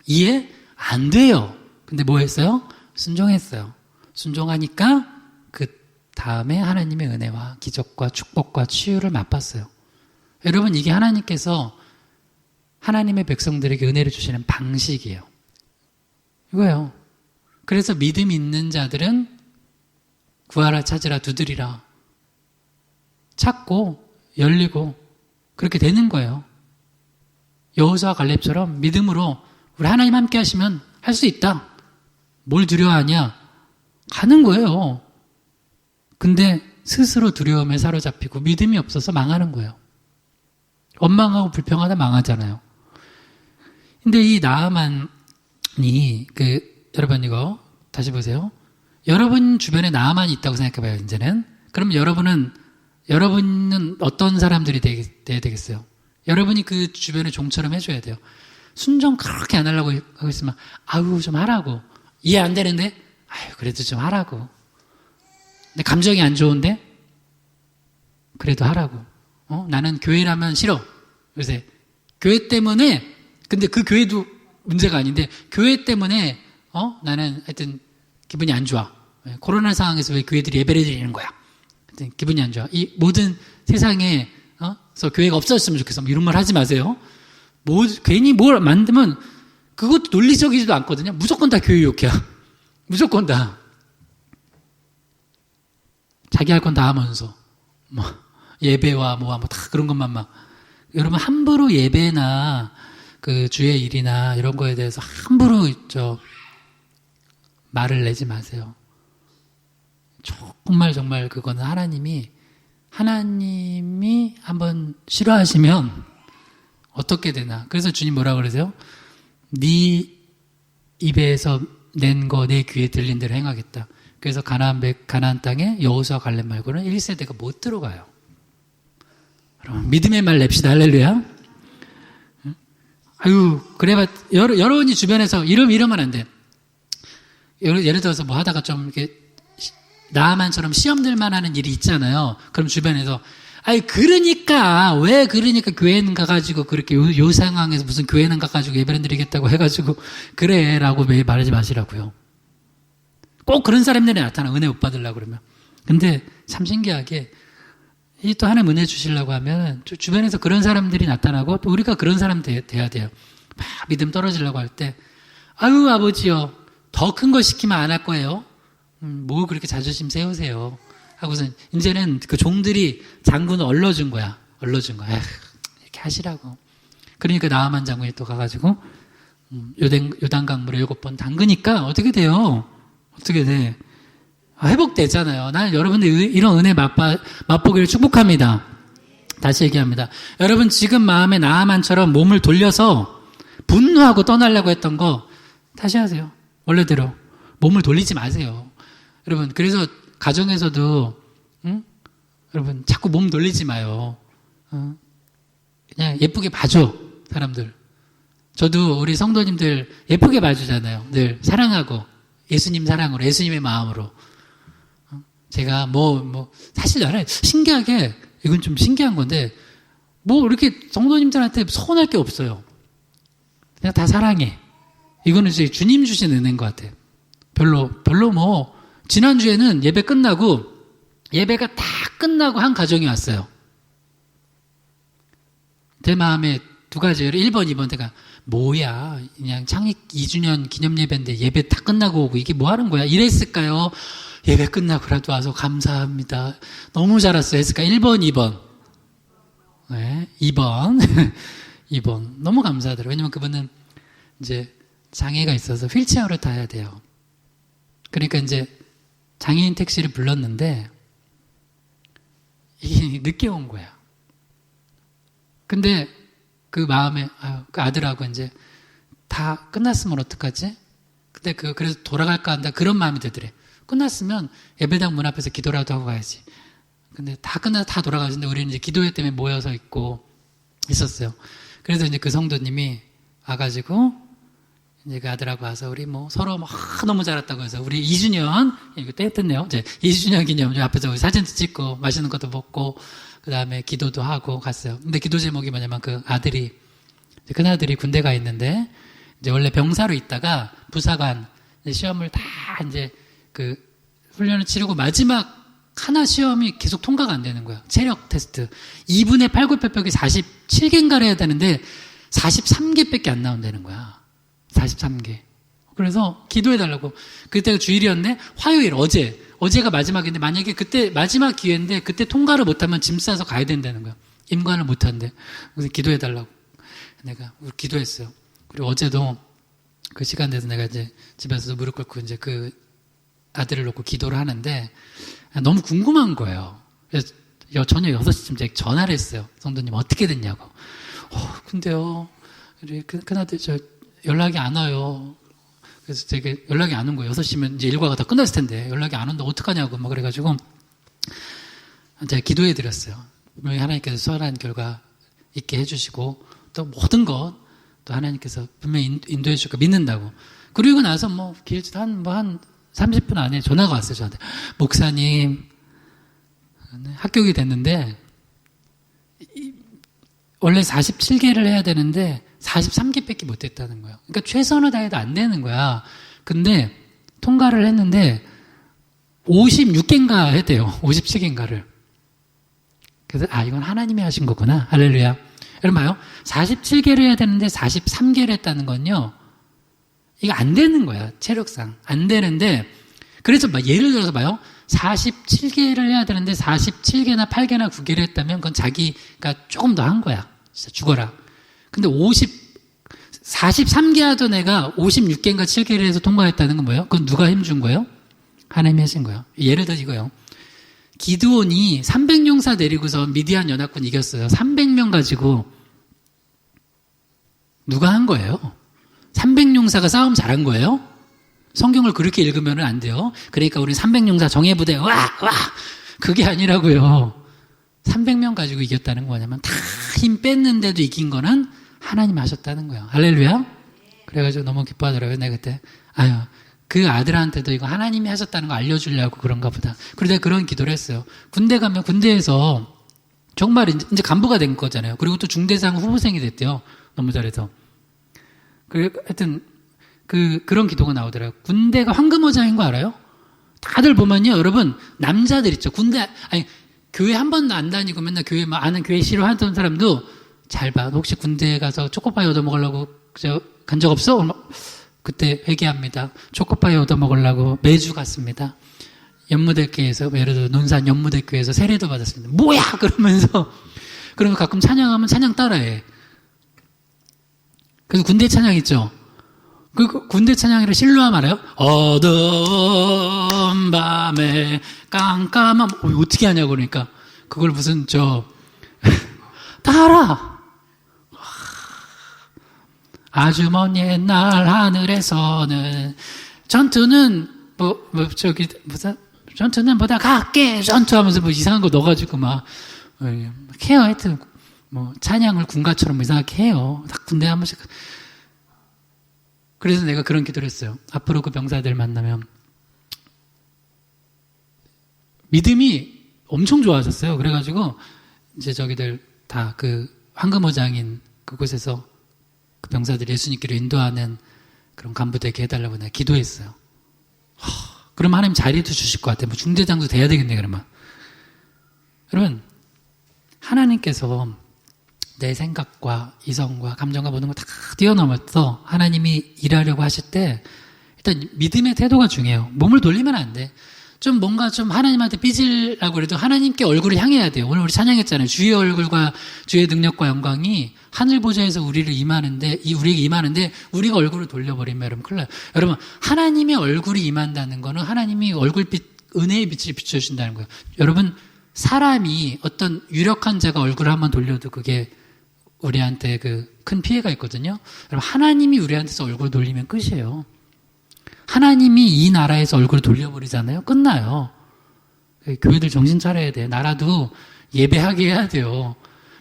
이해? 안 돼요. 근데 뭐 했어요? 순종했어요. 순종하니까 다음에 하나님의 은혜와 기적과 축복과 치유를 맛봤어요. 여러분, 이게 하나님께서 하나님의 백성들에게 은혜를 주시는 방식이에요. 이거예요. 그래서 믿음 있는 자들은 구하라, 찾으라, 두드리라. 찾고 열리고 그렇게 되는 거예요. 여호수아 갈렙처럼 믿음으로 우리 하나님 함께 하시면 할 수 있다. 뭘 두려워하냐? 가는 거예요. 근데 스스로 두려움에 사로잡히고 믿음이 없어서 망하는 거예요. 원망하고 불평하다 망하잖아요. 근데 이 나아만이 여러분 이거 다시 보세요. 여러분 주변에 나아만이 있다고 생각해봐요. 이제는. 그럼 여러분은 어떤 사람들이 돼야 되겠어요? 여러분이 그 주변에 종처럼 해줘야 돼요. 순종 그렇게 안 하려고 하고 있으면 아유 좀 하라고. 이해 안 되는데 아유 그래도 좀 하라고. 근데 감정이 안 좋은데 그래도 하라고. 나는 교회라면 싫어. 요새 교회 때문에, 근데 그 교회도 문제가 아닌데 교회 때문에 나는 하여튼 기분이 안 좋아. 코로나 상황에서 왜 교회들이 예배를 드리는 거야? 하여튼 기분이 안 좋아. 이 모든 세상에 그래서 교회가 없어졌으면 좋겠어. 이런 말 하지 마세요. 괜히 뭘 만들면 그것도 논리적이지도 않거든요. 무조건 다 교회 욕이야. 무조건 다. 자기 할 건 다 하면서 예배와 다 그런 것만 막. 여러분 함부로 예배나 그 주의 일이나 이런 거에 대해서 함부로 말을 내지 마세요. 정말 그거는 하나님이 한번 싫어하시면 어떻게 되나. 그래서 주님 뭐라 그러세요? 네 입에서 낸 거 내 귀에 들린 대로 행하겠다. 그래서 가나안 땅에 여호수아 갈렙 말고는 1세대가 못 들어가요. 여러분 믿음의 말 냅시다. 할렐루야. 아유 그래봐 여러분이 주변에서 이러면 안 돼. 예를 들어서 뭐 하다가 좀 이렇게 나아만처럼 시험들만 하는 일이 있잖아요. 그럼 주변에서 그러니까 교회는 가가지고 그렇게 요 상황에서 무슨 교회는 가가지고 예배를 드리겠다고 해가지고 그래 라고 왜 말하지 마시라고요. 꼭 그런 사람들이 나타나. 은혜 못 받으려고 그러면. 근데 참 신기하게 이 또 하나님 은혜 주시려고 하면 주변에서 그런 사람들이 나타나고 또 우리가 그런 사람 돼야 돼요. 막 믿음 떨어지려고 할 때 아유 아버지요 더 큰 거 시키면 안 할 거예요. 뭐 그렇게 자존심 세우세요 하고서 이제는 그 종들이 장군을 얼러준 거야. 이렇게 하시라고. 그러니까 나아만 장군이 또 가가지고 요단강물에 7번 담그니까 어떻게 돼요? 어떻게 돼? 회복되잖아요. 나는 여러분들 이런 은혜 맛보기를 축복합니다. 다시 얘기합니다. 여러분 지금 마음에 나아만처럼 몸을 돌려서 분노하고 떠나려고 했던 거 다시 하세요. 원래대로. 몸을 돌리지 마세요. 여러분 그래서 가정에서도 여러분 자꾸 몸 돌리지 마요. 그냥 예쁘게 봐줘 사람들. 저도 우리 성도님들 예쁘게 봐주잖아요. 늘 사랑하고 예수님 사랑으로 예수님의 마음으로. 제가 사실 나는 신기하게 이건 좀 신기한 건데 이렇게 성도님들한테 서운할 게 없어요. 그냥 다 사랑해. 이거는 이제 주님 주신 은혜인 것 같아요. 별로 지난주에는 예배가 다 끝나고 한 가정이 왔어요. 제 마음에 두 가지예요. 1번, 2번. 제가 뭐야 그냥 창립 2주년 기념 예배인데 예배 다 끝나고 오고 이게 뭐 하는 거야? 이랬을까요? 예배 끝나고라도 와서 감사합니다. 너무 잘 왔어요. 했을까? 1번, 2번. 네, 2번. 2번. 너무 감사하더라고요. 왜냐면 그분은 이제 장애가 있어서 휠체어를 타야 돼요. 그러니까 이제 장애인 택시를 불렀는데 이게 늦게 온 거야. 근데 그 마음에 그 아들하고 이제 다 끝났으면 어떡하지? 근데 그래서 돌아갈까 한다 그런 마음이 들더래. 끝났으면 예배당 문 앞에서 기도라도 하고 가야지. 근데 다 끝나서 다 돌아가시는데 우리는 이제 기도회 때문에 모여서 있었어요. 그래서 이제 그 성도님이 와가지고 이제 그 아들하고 와서 우리 서로 너무 잘했다고 해서 우리 2주년 이거 떼었네요. 이제 2주년 기념 앞에서 우리 사진도 찍고 맛있는 것도 먹고 그 다음에 기도도 하고 갔어요. 근데 기도 제목이 뭐냐면 그 아들이 큰아들이 군대 가 있는데 이제 원래 병사로 있다가 부사관 시험을 다 이제 그 훈련을 치르고 마지막 하나 시험이 계속 통과가 안 되는 거야. 체력 테스트. 2분의 8곱뼈벽이 47개인가를 해야 되는데 43개밖에 안 나온다는 거야. 43개. 그래서 기도해달라고. 그때가 주일이었네? 화요일, 어제가 마지막인데 만약에 그때 마지막 기회인데 그때 통과를 못하면 짐 싸서 가야 된다는 거야. 임관을 못한대. 그래서 기도해달라고. 내가 기도했어요. 그리고 어제도 그 시간 돼서 내가 이제 집에서 무릎 꿇고 이제 그 아들을 놓고 기도를 하는데 너무 궁금한 거예요. 그래서 저녁 6시쯤 제가 전화를 했어요. 성도님 어떻게 됐냐고. 근데요, 큰아들 저 연락이 안 와요. 그래서 제가 연락이 안 온 거예요. 6시면 이제 일과가 다 끝났을 텐데 연락이 안 온다 어떡하냐고 막 그래가지고 제가 기도해 드렸어요. 분명히 하나님께서 선한 결과 있게 해주시고 또 모든 것 또 하나님께서 분명히 인도해 주실까 믿는다고. 그리고 나서 뭐 길지 한 30분 안에 전화가 왔어요. 저한테. 목사님 합격이 됐는데 원래 47개를 해야 되는데 43개밖에 못했다는 거예요. 그러니까 최선을 다해도 안 되는 거야. 근데 통과를 했는데 56개인가 했대요. 57개인가를. 그래서 이건 하나님이 하신 거구나. 할렐루야. 여러분 봐요. 47개를 해야 되는데 43개를 했다는 건요. 이거 안 되는 거야. 체력상. 안 되는데 그래서 예를 들어서 봐요. 47개를 해야 되는데 47개나 8개나 9개를 했다면 그건 자기가 조금 더 한 거야. 진짜 죽어라. 근데 43개 하던 애가 56개인가 7개를 해서 통과했다는 건 뭐예요? 그건 누가 힘준 거예요? 하나님이 하신 거예요. 예를 들어 이거요. 기드온이 300용사 내리고서 미디안 연합군 이겼어요. 300명 가지고 누가 한 거예요? 300용사가 싸움 잘한 거예요? 성경을 그렇게 읽으면 안 돼요. 그러니까 우리 300용사 정예부대 와! 그게 아니라고요. 300명 가지고 이겼다는 거 뭐냐면 다 힘 뺐는데도 이긴 거는 하나님 하셨다는 거예요. 할렐루야. 그래가지고 너무 기뻐하더라고요. 내가 그때 그 아들한테도 이거 하나님이 하셨다는 거 알려주려고 그런가 보다. 그러다 그런 기도를 했어요. 군대 가면 군대에서 정말 이제 간부가 된 거잖아요. 그리고 또 중대장 후보생이 됐대요. 너무 잘해서. 하여튼 그런 기도가 나오더라고요. 군대가 황금어장인 거 알아요? 다들 보면요, 여러분 남자들 있죠. 교회 한 번도 안 다니고 맨날 아는 교회 싫어하던 사람도 잘 봐. 혹시 군대에 가서 초코파이 얻어 먹으려고 간 적 없어? 그때 회개합니다. 초코파이 얻어 먹으려고 매주 갔습니다. 연무대교에서 예를 들어 논산 연무대교에서 세례도 받았습니다. 뭐야! 그러면서 그러면 가끔 찬양하면 찬양 따라해. 그래서 군대 찬양 있죠. 그 군대 찬양이라 실로함 알아요? 어두운 밤에 깜깜한 어떻게 하냐고 그러니까 그걸 무슨 따라 아주 먼 옛날 하늘에서는 전투는 전투는 보다 각게 전투하면서 이상한 거 넣어가지고 막 해요. 하여튼 찬양을 군가처럼 이상하게 해요. 딱 군대 한 번씩. 그래서 내가 그런 기도를 했어요. 앞으로 그 병사들 만나면 믿음이 엄청 좋아졌어요. 그래가지고 이제 저기들 다 그 황금어장인 그곳에서 그 병사들 예수님께로 인도하는 그런 간부되게 해달라고 내가 기도했어요. 그럼 하나님 자리도 주실 것 같아요. 중대장도 돼야 되겠네, 그러면. 여러분, 하나님께서 내 생각과 이성과 감정과 모든 걸 다 뛰어넘어서 하나님이 일하려고 하실 때 일단 믿음의 태도가 중요해요. 몸을 돌리면 안 돼. 좀 뭔가 좀 하나님한테 삐질라고 그래도 하나님께 얼굴을 향해야 돼요. 오늘 우리 찬양했잖아요. 주의 얼굴과 주의 능력과 영광이 하늘 보좌에서 우리에게 임하는데 우리가 얼굴을 돌려버리면 여러분 큰일 나요. 여러분, 하나님의 얼굴이 임한다는 거는 하나님이 얼굴빛, 은혜의 빛을 비춰주신다는 거예요. 여러분, 사람이 어떤 유력한 자가 얼굴을 한번 돌려도 그게 우리한테 큰 피해가 있거든요. 여러분, 하나님이 우리한테서 얼굴을 돌리면 끝이에요. 하나님이 이 나라에서 얼굴을 돌려버리잖아요. 끝나요. 교회들 정신 차려야 돼. 나라도 예배하게 해야 돼요.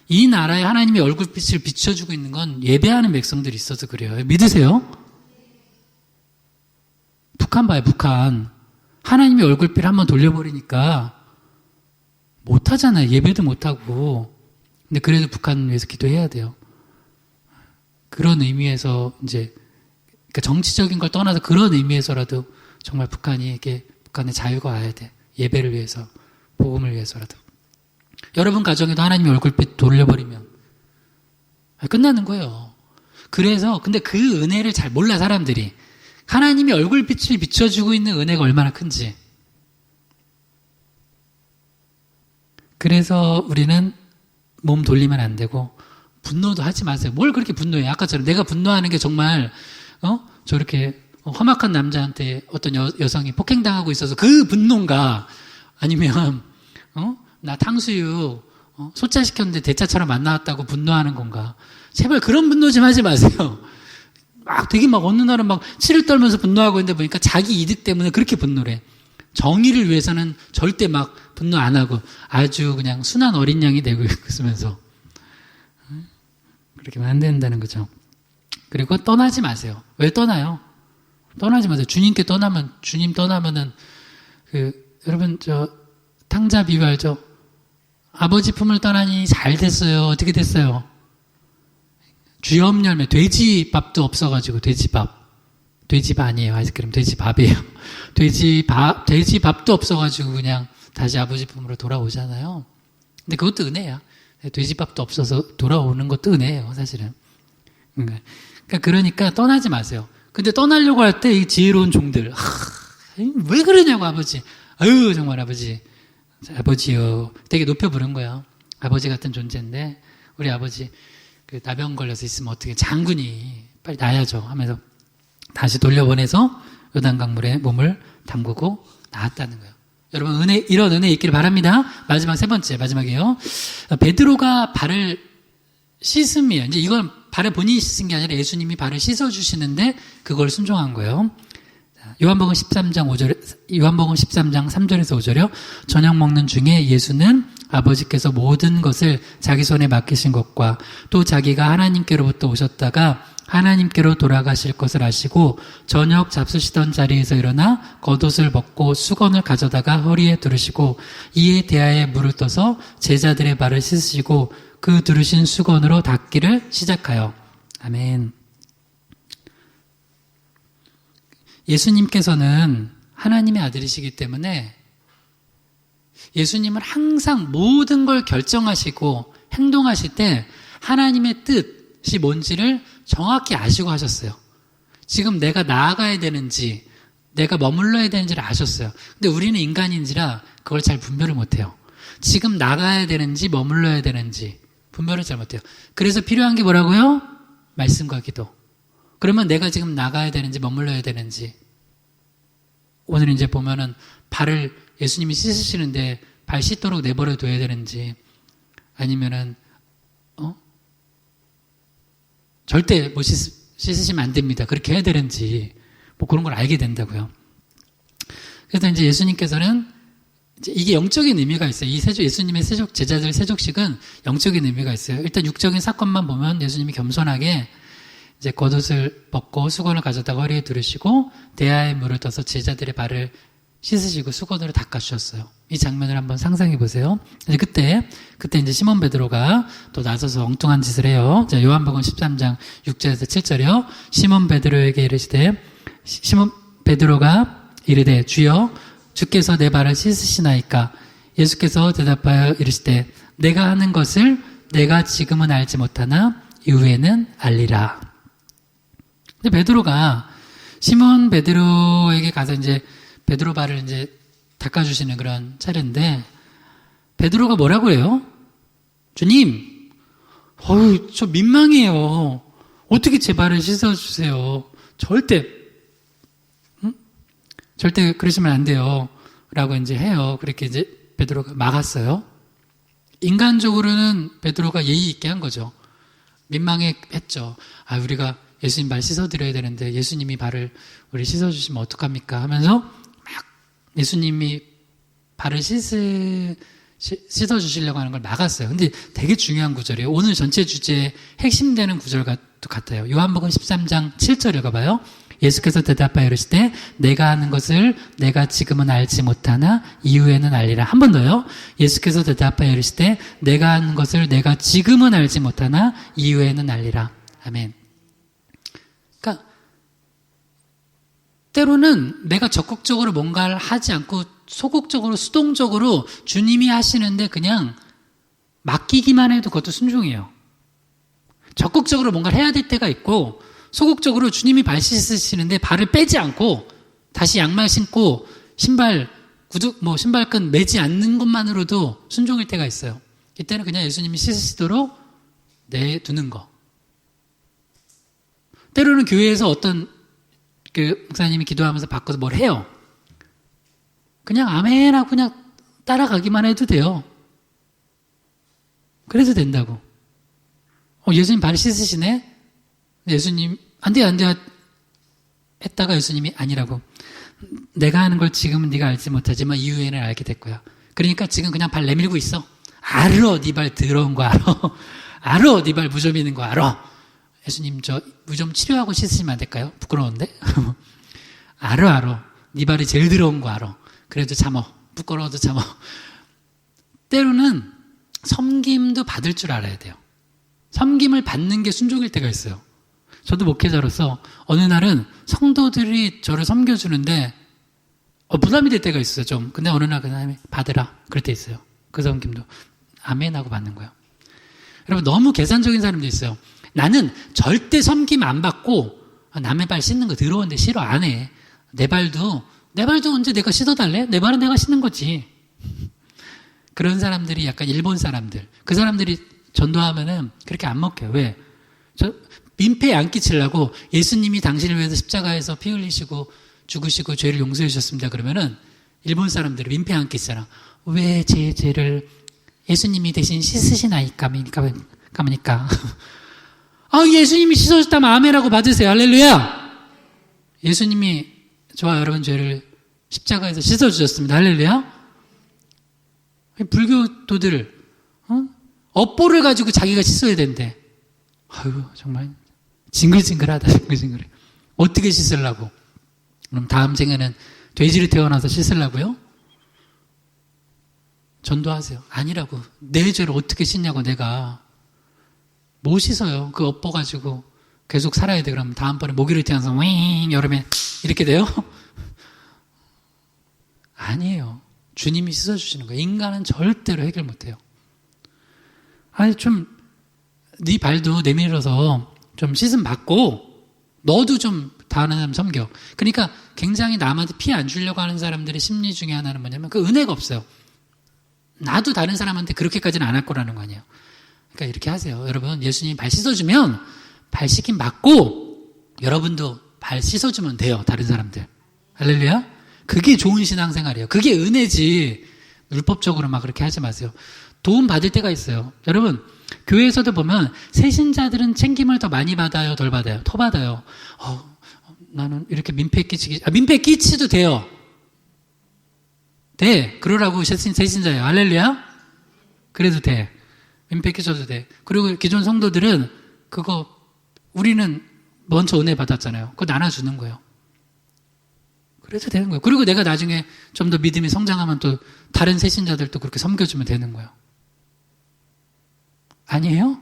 이 나라에 하나님이 얼굴빛을 비춰주고 있는 건 예배하는 백성들이 있어서 그래요. 믿으세요? 북한 봐요, 북한. 하나님이 얼굴빛을 한번 돌려버리니까 못하잖아요. 예배도 못하고. 근데 그래도 북한을 위해서 기도해야 돼요. 그런 의미에서 그러니까 정치적인 걸 떠나서 그런 의미에서라도 정말 북한의 자유가 와야 돼. 예배를 위해서. 복음을 위해서라도. 여러분 가정에도 하나님의 얼굴빛 돌려버리면 끝나는 거예요. 그래서 근데 그 은혜를 잘 몰라 사람들이. 하나님이 얼굴빛을 비춰주고 있는 은혜가 얼마나 큰지. 그래서 우리는 몸 돌리면 안 되고 분노도 하지 마세요. 뭘 그렇게 분노해. 아까처럼 내가 분노하는 게 정말 저렇게 험악한 남자한테 어떤 여성이 폭행당하고 있어서 그 분노인가, 아니면 나 탕수육 소짜시켰는데 대짜처럼 안 나왔다고 분노하는 건가. 제발 그런 분노 좀 하지 마세요. 되게 어느 날은 치를 떨면서 분노하고 있는데 보니까 자기 이득 때문에 그렇게 분노를 해. 정의를 위해서는 절대 분노 안 하고 아주 그냥 순한 어린 양이 되고 있으면서 그렇게 하면 안 된다는 거죠. 그리고 떠나지 마세요. 왜 떠나요? 떠나지 마세요. 주님께 주님 떠나면은 여러분 탕자 비유 알죠? 아버지 품을 떠나니 잘 됐어요. 어떻게 됐어요? 쥐엄열매, 돼지밥도 없어가지고 돼지밥 아니에요. 아이스크림 돼지밥이에요. 돼지밥도 없어가지고 그냥 다시 아버지 품으로 돌아오잖아요. 근데 그것도 은혜야. 돼지밥도 없어서 돌아오는 것도 은혜예요, 사실은. 그러니까 떠나지 마세요. 근데 떠나려고 할 때 이 지혜로운 종들, 왜 그러냐고 아버지. 아유 정말 아버지요. 되게 높여 부른 거예요. 아버지 같은 존재인데 우리 아버지 나병 걸려서 있으면 어떻게, 장군이 빨리 나야죠 하면서 다시 돌려보내서 요단강물에 몸을 담그고 나았다는 거예요. 여러분 이런 은혜 있기를 바랍니다. 마지막이에요. 베드로가 발을 씻음이에요. 이제 이건 발을 본인이 씻은 게 아니라 예수님이 발을 씻어주시는데 그걸 순종한 거예요. 요한복음 13장 3절에서 5절이요. 저녁 먹는 중에 예수는 아버지께서 모든 것을 자기 손에 맡기신 것과 또 자기가 하나님께로부터 오셨다가 하나님께로 돌아가실 것을 아시고 저녁 잡수시던 자리에서 일어나 겉옷을 벗고 수건을 가져다가 허리에 두르시고 이에 대하에 물을 떠서 제자들의 발을 씻으시고 그 두르신 수건으로 닦기를 시작하여. 아멘. 예수님께서는 하나님의 아들이시기 때문에 예수님은 항상 모든 걸 결정하시고 행동하실 때 하나님의 뜻이 뭔지를 정확히 아시고 하셨어요. 지금 내가 나아가야 되는지 내가 머물러야 되는지를 아셨어요. 근데 우리는 인간인지라 그걸 잘 분별을 못해요. 지금 나가야 되는지 머물러야 되는지 분별을 잘 못해요. 그래서 필요한 게 뭐라고요? 말씀과 기도. 그러면 내가 지금 나가야 되는지 머물러야 되는지. 오늘 이제 보면은 발을 예수님이 씻으시는데 발 씻도록 내버려 둬야 되는지, 아니면은 절대 못 씻으시면 안 됩니다. 그렇게 해야 되는지 그런 걸 알게 된다고요. 그래서 이제 예수님께서는 이게 영적인 의미가 있어요. 이 예수님의 제자들 세족식은 영적인 의미가 있어요. 일단 육적인 사건만 보면 예수님이 겸손하게 이제 겉옷을 벗고 수건을 가져다가 허리에 두르시고 대야에 물을 떠서 제자들의 발을 씻으시고 수건으로 닦아주셨어요. 이 장면을 한번 상상해 보세요. 이제 그때 이제 시몬 베드로가 또 나서서 엉뚱한 짓을 해요. 자, 요한복음 13장 6절에서 7절이요. 시몬 베드로에게 이르시되, 시몬 베드로가 이르되 주여 주께서 내 발을 씻으시나이까? 예수께서 대답하여 이르시되 내가 하는 것을 내가 지금은 알지 못하나 이후에는 알리라. 근데 베드로가 시몬 베드로에게 가서 이제 베드로 발을 이제 닦아주시는 그런 차례인데, 베드로가 뭐라고 해요? 주님, 저 민망해요. 어떻게 제 발을 씻어주세요. 절대 그러시면 안 돼요. 라고 이제 해요. 그렇게 이제 베드로가 막았어요. 인간적으로는 베드로가 예의 있게 한 거죠. 민망해 했죠. 우리가 예수님 발 씻어드려야 되는데 예수님이 발을 우리 씻어주시면 어떡합니까? 하면서 막 예수님이 발을 씻어주시려고 하는 걸 막았어요. 근데 되게 중요한 구절이에요. 오늘 전체 주제의 핵심되는 구절 같아요. 요한복음 13장 7절 읽어봐요. 예수께서 대답하여 이르시되 내가 하는 것을 내가 지금은 알지 못하나 이후에는 알리라. 한 번 더요. 예수께서 대답하여 이르시되 내가 하는 것을 내가 지금은 알지 못하나 이후에는 알리라. 아멘. 그러니까 때로는 내가 적극적으로 뭔가를 하지 않고 소극적으로, 수동적으로 주님이 하시는데 그냥 맡기기만 해도 그것도 순종이에요. 적극적으로 뭔가를 해야 될 때가 있고, 소극적으로 주님이 발 씻으시는데 발을 빼지 않고 다시 양말 신고 신발끈 매지 않는 것만으로도 순종일 때가 있어요. 이때는 그냥 예수님이 씻으시도록 내두는 거. 때로는 교회에서 어떤 목사님이 기도하면서 바꿔서 뭘 해요. 그냥 아멘 하고 그냥 따라가기만 해도 돼요. 그래도 된다고. 예수님 발 씻으시네? 예수님 안 돼 했다가 예수님이 아니라고. 내가 하는 걸 지금은 네가 알지 못하지만 이후에는 알게 될 거야. 그러니까 지금 그냥 발 내밀고 있어. 알어, 네 발 더러운 거 알어. 알어, 네 발 무좀 있는 거 알어. 예수님 저 무좀 치료하고 씻으시면 안 될까요? 부끄러운데? 알어. 네 발이 제일 더러운 거 알어. 그래도 참어. 부끄러워도 참어. 때로는 섬김도 받을 줄 알아야 돼요. 섬김을 받는 게 순종일 때가 있어요. 저도 목회자로서 어느 날은 성도들이 저를 섬겨주는데 부담이 될 때가 있어요. 좀. 근데 어느 날 그 사람이 받으라. 그럴 때 있어요. 그 섬김도. 아멘 하고 받는 거예요. 여러분 너무 계산적인 사람도 있어요. 나는 절대 섬김 안 받고 남의 발 씻는 거 더러운데 싫어 안 해. 내 발도 언제 내가 씻어달래? 내 발은 내가 씻는 거지. 그런 사람들이 약간 일본 사람들. 그 사람들이 전도하면은 그렇게 안 먹혀요. 왜? 민폐 안 끼치려고 예수님이 당신을 위해서 십자가에서 피 흘리시고 죽으시고 죄를 용서해 주셨습니다. 그러면은 일본 사람들이 민폐 안 끼치잖아. 왜 제 죄를 예수님이 대신 씻으시나이까? 예수님이 씻어줬다면 아멘하고 받으세요. 할렐루야. 예수님이 저와 여러분 죄를 십자가에서 씻어주셨습니다. 할렐루야. 불교도들 업보를 가지고 자기가 씻어야 된대. 아유 정말 징글징글하다. 징글징글해. 어떻게 씻으려고? 그럼 다음 생에는 돼지를 태어나서 씻으려고요? 전도하세요. 아니라고. 내 죄를 어떻게 씻냐고. 내가 못 씻어요. 그 업보 가지고 계속 살아야 돼. 그럼 다음번에 모기를 태어나서 윙 여름에 이렇게 돼요? 아니에요. 주님이 씻어주시는 거예요. 인간은 절대로 해결 못해요. 아니 네 발도 내밀어서 좀 씻음 받고 너도 좀 다른 사람 섬겨. 그러니까 굉장히 남한테 피해 안 주려고 하는 사람들의 심리 중에 하나는 뭐냐면 그 은혜가 없어요. 나도 다른 사람한테 그렇게까지는 안 할 거라는 거 아니에요. 그러니까 이렇게 하세요. 여러분 예수님이 발 씻어주면 발 씻김 받고 여러분도 발 씻어주면 돼요. 다른 사람들. 할렐루야. 그게 좋은 신앙생활이에요. 그게 은혜지. 율법적으로 막 그렇게 하지 마세요. 도움 받을 때가 있어요. 여러분 교회에서도 보면 새신자들은 챙김을 더 많이 받아요? 덜 받아요? 더 받아요. 나는 이렇게 민폐 끼치도 돼요. 돼. 그러라고 새신자예요. 할렐루야. 그래도 돼. 민폐 끼쳐도 돼. 그리고 기존 성도들은 우리는 먼저 은혜 받았잖아요. 그거 나눠주는 거예요. 그래도 되는 거예요. 그리고 내가 나중에 좀 더 믿음이 성장하면 또 다른 새신자들도 그렇게 섬겨주면 되는 거예요. 아니에요?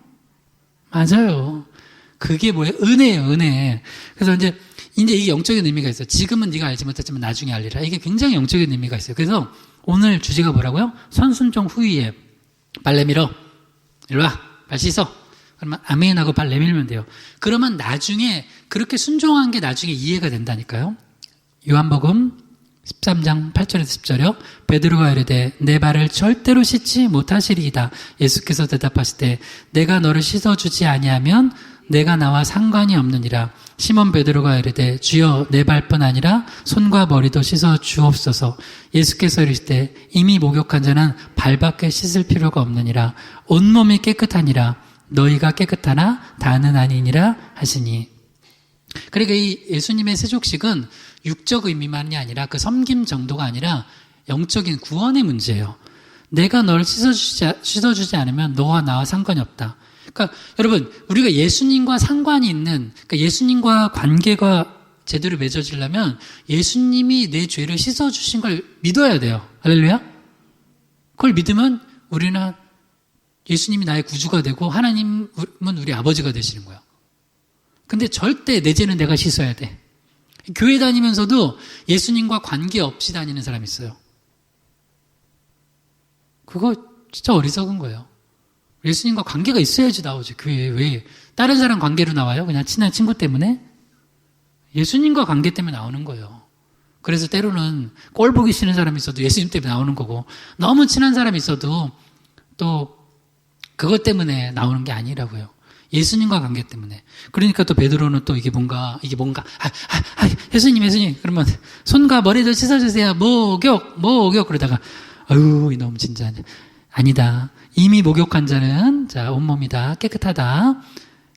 맞아요. 그게 뭐예요? 은혜예요, 은혜. 그래서 이제 이게 영적인 의미가 있어요. 지금은 네가 알지 못했지만 나중에 알리라. 이게 굉장히 영적인 의미가 있어요. 그래서 오늘 주제가 뭐라고요? 선순종 후위에 발 내밀어. 일로 와. 발 씻어. 그러면 아멘하고 발 내밀면 돼요. 그러면 나중에 그렇게 순종한 게 나중에 이해가 된다니까요. 요한복음 13장 8절에서 10절이요. 베드로가 이르되 내 발을 절대로 씻지 못하시리이다. 예수께서 대답하시되 내가 너를 씻어주지 아니하면 내가 나와 상관이 없느니라. 시몬 베드로가 이르되 주여 내 발뿐 아니라 손과 머리도 씻어 주옵소서. 예수께서 이르시되 이미 목욕한 자는 발밖에 씻을 필요가 없느니라. 온몸이 깨끗하니라. 너희가 깨끗하나 다는 아니니라 하시니. 그러니까 이 예수님의 세족식은 육적 의미만이 아니라 그 섬김 정도가 아니라 영적인 구원의 문제예요. 내가 너를 씻어주지 않으면 너와 나와 상관이 없다. 그러니까 여러분 우리가 예수님과 상관이 있는, 그러니까 예수님과 관계가 제대로 맺어지려면 예수님이 내 죄를 씻어주신 걸 믿어야 돼요. 할렐루야. 그걸 믿으면 우리는 예수님이 나의 구주가 되고 하나님은 우리 아버지가 되시는 거예요. 근데 절대 내 죄는 내가 씻어야 돼. 교회 다니면서도 예수님과 관계없이 다니는 사람이 있어요. 그거 진짜 어리석은 거예요. 예수님과 관계가 있어야지 나오지. 교회에 왜 다른 사람 관계로 나와요? 그냥 친한 친구 때문에? 예수님과 관계 때문에 나오는 거예요. 그래서 때로는 꼴 보기 싫은 사람이 있어도 예수님 때문에 나오는 거고, 너무 친한 사람이 있어도 또 그것 때문에 나오는 게 아니라고요. 예수님과 관계 때문에. 그러니까 또 베드로는 또 이게 뭔가 예수님 그러면 손과 머리도 씻어주세요. 목욕 그러다가 아유 이놈 진짜 아니다. 이미 목욕한 자는 자 온몸이 다 깨끗하다.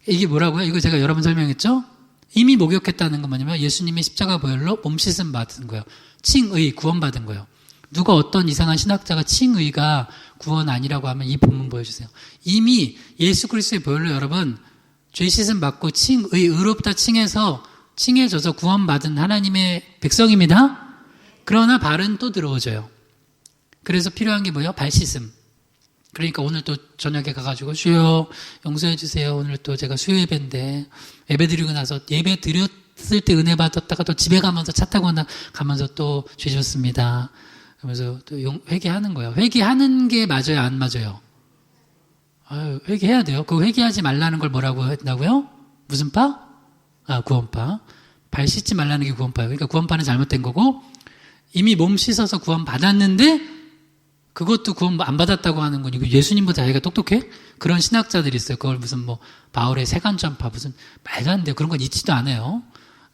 이게 뭐라고요? 이거 제가 여러 번 설명했죠? 이미 목욕했다는 건 뭐냐면 예수님의 십자가 보혈로 몸 씻음 받은 거예요. 칭의 구원받은 거예요. 누가 어떤 이상한 신학자가 칭의가 구원 아니라고 하면 이 본문 보여주세요. 이미 예수 그리스도의 보혈로 여러분 죄 씻음 받고 칭의 의롭다 칭해져서 구원받은 하나님의 백성입니다. 그러나 발은 또 들어오져요. 그래서 필요한 게 뭐예요? 발 씻음. 그러니까 오늘 또 저녁에 가가지고 주여 용서해 주세요. 오늘 또 제가 수요 예배인데 예배 드리고 나서 예배 드렸을 때 은혜 받았다가 또 집에 가면서 차 타고 가면서 또 죄 졌습니다. 그러면서 또 회개하는 거예요. 회개하는 게 맞아요? 안 맞아요? 회개해야 돼요. 그 회개하지 말라는 걸 뭐라고 했다고요? 무슨 파? 구원파. 발 씻지 말라는 게 구원파예요. 그러니까 구원파는 잘못된 거고 이미 몸 씻어서 구원 받았는데 그것도 구원 안 받았다고 하는 거니 예수님보다 자기가 똑똑해? 그런 신학자들이 있어요. 그걸 무슨 바울의 세간전파 무슨 말도 안 돼요. 그런 건 있지도 않아요.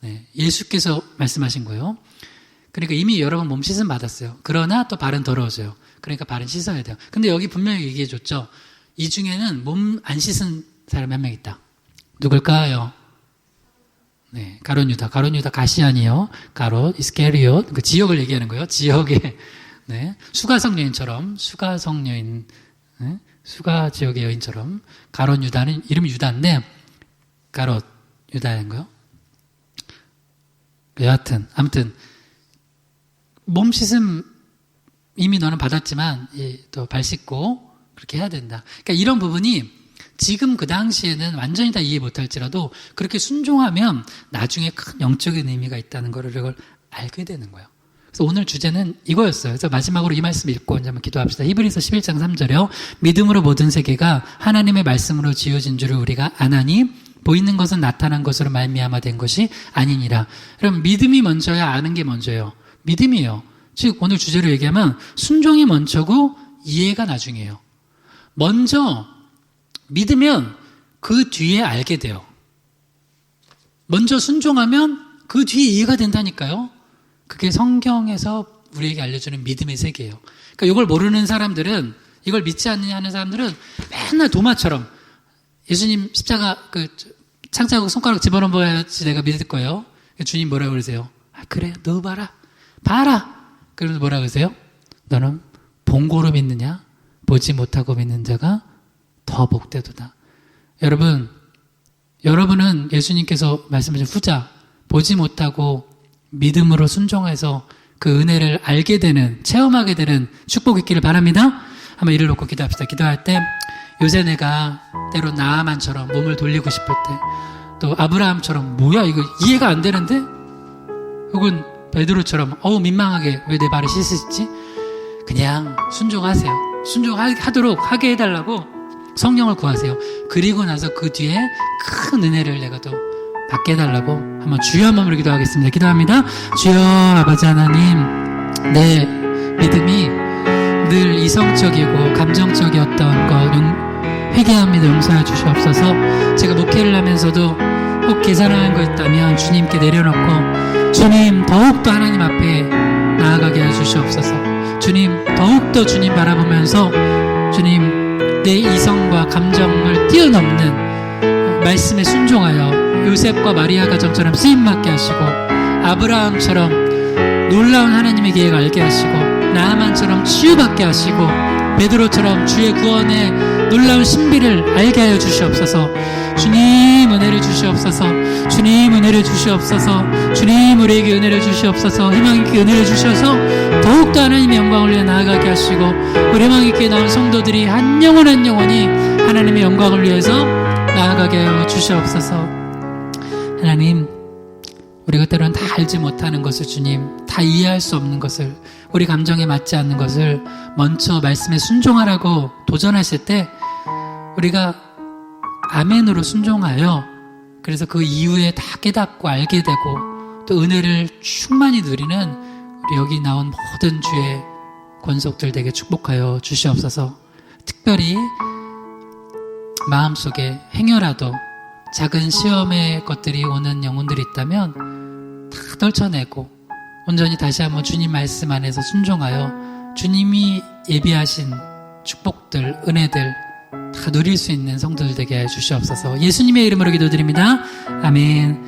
네, 예수께서 말씀하신 거예요. 그러니까 이미 여러 번 몸 씻음 받았어요. 그러나 또 발은 더러워져요. 그러니까 발은 씻어야 돼요. 근데 여기 분명히 얘기해 줬죠. 이 중에는 몸 안 씻은 사람이 한 명 있다. 누굴까요? 네, 가룟 유다 가시안이요. 가롯, 이스케리옷. 그 지역을 얘기하는 거예요. 지역에 네, 수가 지역의 여인처럼 가롯 유다는 이름이 유다인데 가롯 유다인 거요. 여하튼 아무튼 몸 씻음 이미 너는 받았지만 또 발 씻고 그렇게 해야 된다. 그러니까 이런 부분이 지금 그 당시에는 완전히 다 이해 못할지라도 그렇게 순종하면 나중에 큰 영적인 의미가 있다는 걸 알게 되는 거예요. 그래서 오늘 주제는 이거였어요. 그래서 마지막으로 이 말씀 읽고 이제 한번 기도합시다. 히브리서 11장 3절이요. 믿음으로 모든 세계가 하나님의 말씀으로 지어진 줄을 우리가 아나니 보이는 것은 나타난 것으로 말미암아 된 것이 아니니라. 그럼 믿음이 먼저야 아는 게 먼저예요. 믿음이에요. 즉 오늘 주제로 얘기하면 순종이 먼저고 이해가 나중이에요. 먼저 믿으면 그 뒤에 알게 돼요. 먼저 순종하면 그 뒤에 이해가 된다니까요. 그게 성경에서 우리에게 알려주는 믿음의 세계예요. 그러니까 이걸 모르는 사람들은 이걸 믿지 않느냐 하는 사람들은 맨날 도마처럼 예수님 십자가 창자국 손가락 집어넣어야지 내가 믿을 거예요. 주님 뭐라고 그러세요? 그래 너 봐라. 그러면서 뭐라 그러세요? 너는 본고로 믿느냐? 보지 못하고 믿는 자가 더 복되도다. 여러분은 예수님께서 말씀하신 후자 보지 못하고 믿음으로 순종해서 그 은혜를 알게 되는 체험하게 되는 축복이 있기를 바랍니다. 한번 이를 놓고 기도합시다. 기도할 때 요새 내가 때로 나아만처럼 몸을 돌리고 싶을 때 또 아브라함처럼 뭐야 이거 이해가 안 되는데 혹은 베드로처럼 민망하게 왜 내 발을 씻으시지? 그냥 순종하세요. 순종하도록 하게 해달라고 성령을 구하세요. 그리고 나서 그 뒤에 큰 은혜를 내가 또 받게 해달라고 한번 주여 한번 기도하겠습니다. 기도합니다. 주여 아버지 하나님 내 믿음이 늘 이성적이고 감정적이었던 것 회개합니다. 용서해 주시옵소서. 제가 목회를 하면서도 꼭 계산하는 거 있다면 주님께 내려놓고 주님 더욱더 하나님 앞에 나아가게 해 주시옵소서. 주님 더욱더 주님 바라보면서 주님 내 이성과 감정을 뛰어넘는 말씀에 순종하여 요셉과 마리아 가정처럼 쓰임받게 하시고 아브라함처럼 놀라운 하나님의 계획을 알게 하시고 나아만처럼 치유받게 하시고 베드로처럼 주의 구원의 놀라운 신비를 알게 하여 주시옵소서. 주님 은혜를 주시옵소서. 주님 은혜를 주시옵소서. 주님 우리에게 은혜를 주시옵소서. 희망 있게 은혜를 주셔서 더욱더 하나님의 영광을 위해 나아가게 하시고 우리 희망 있게 나온 성도들이 한 영혼 한 영혼이 하나님의 영광을 위해서 나아가게 하여 주시옵소서. 하나님 우리가 우리가 때로는 다 알지 못하는 것을 주님, 다 이해할 수 없는 것을, 우리 감정에 맞지 않는 것을 먼저 말씀에 순종하라고 도전하실 때 우리가 아멘으로 순종하여 그래서 그 이후에 다 깨닫고 알게 되고 또 은혜를 충만히 누리는 우리 여기 나온 모든 주의 권속들 되게 축복하여 주시옵소서. 특별히 마음속에 행여라도 작은 시험의 것들이 오는 영혼들이 있다면 다 떨쳐내고 온전히 다시 한번 주님 말씀 안에서 순종하여 주님이 예비하신 축복들, 은혜들 다 누릴 수 있는 성도들 되게 해 주시옵소서. 예수님의 이름으로 기도드립니다. 아멘.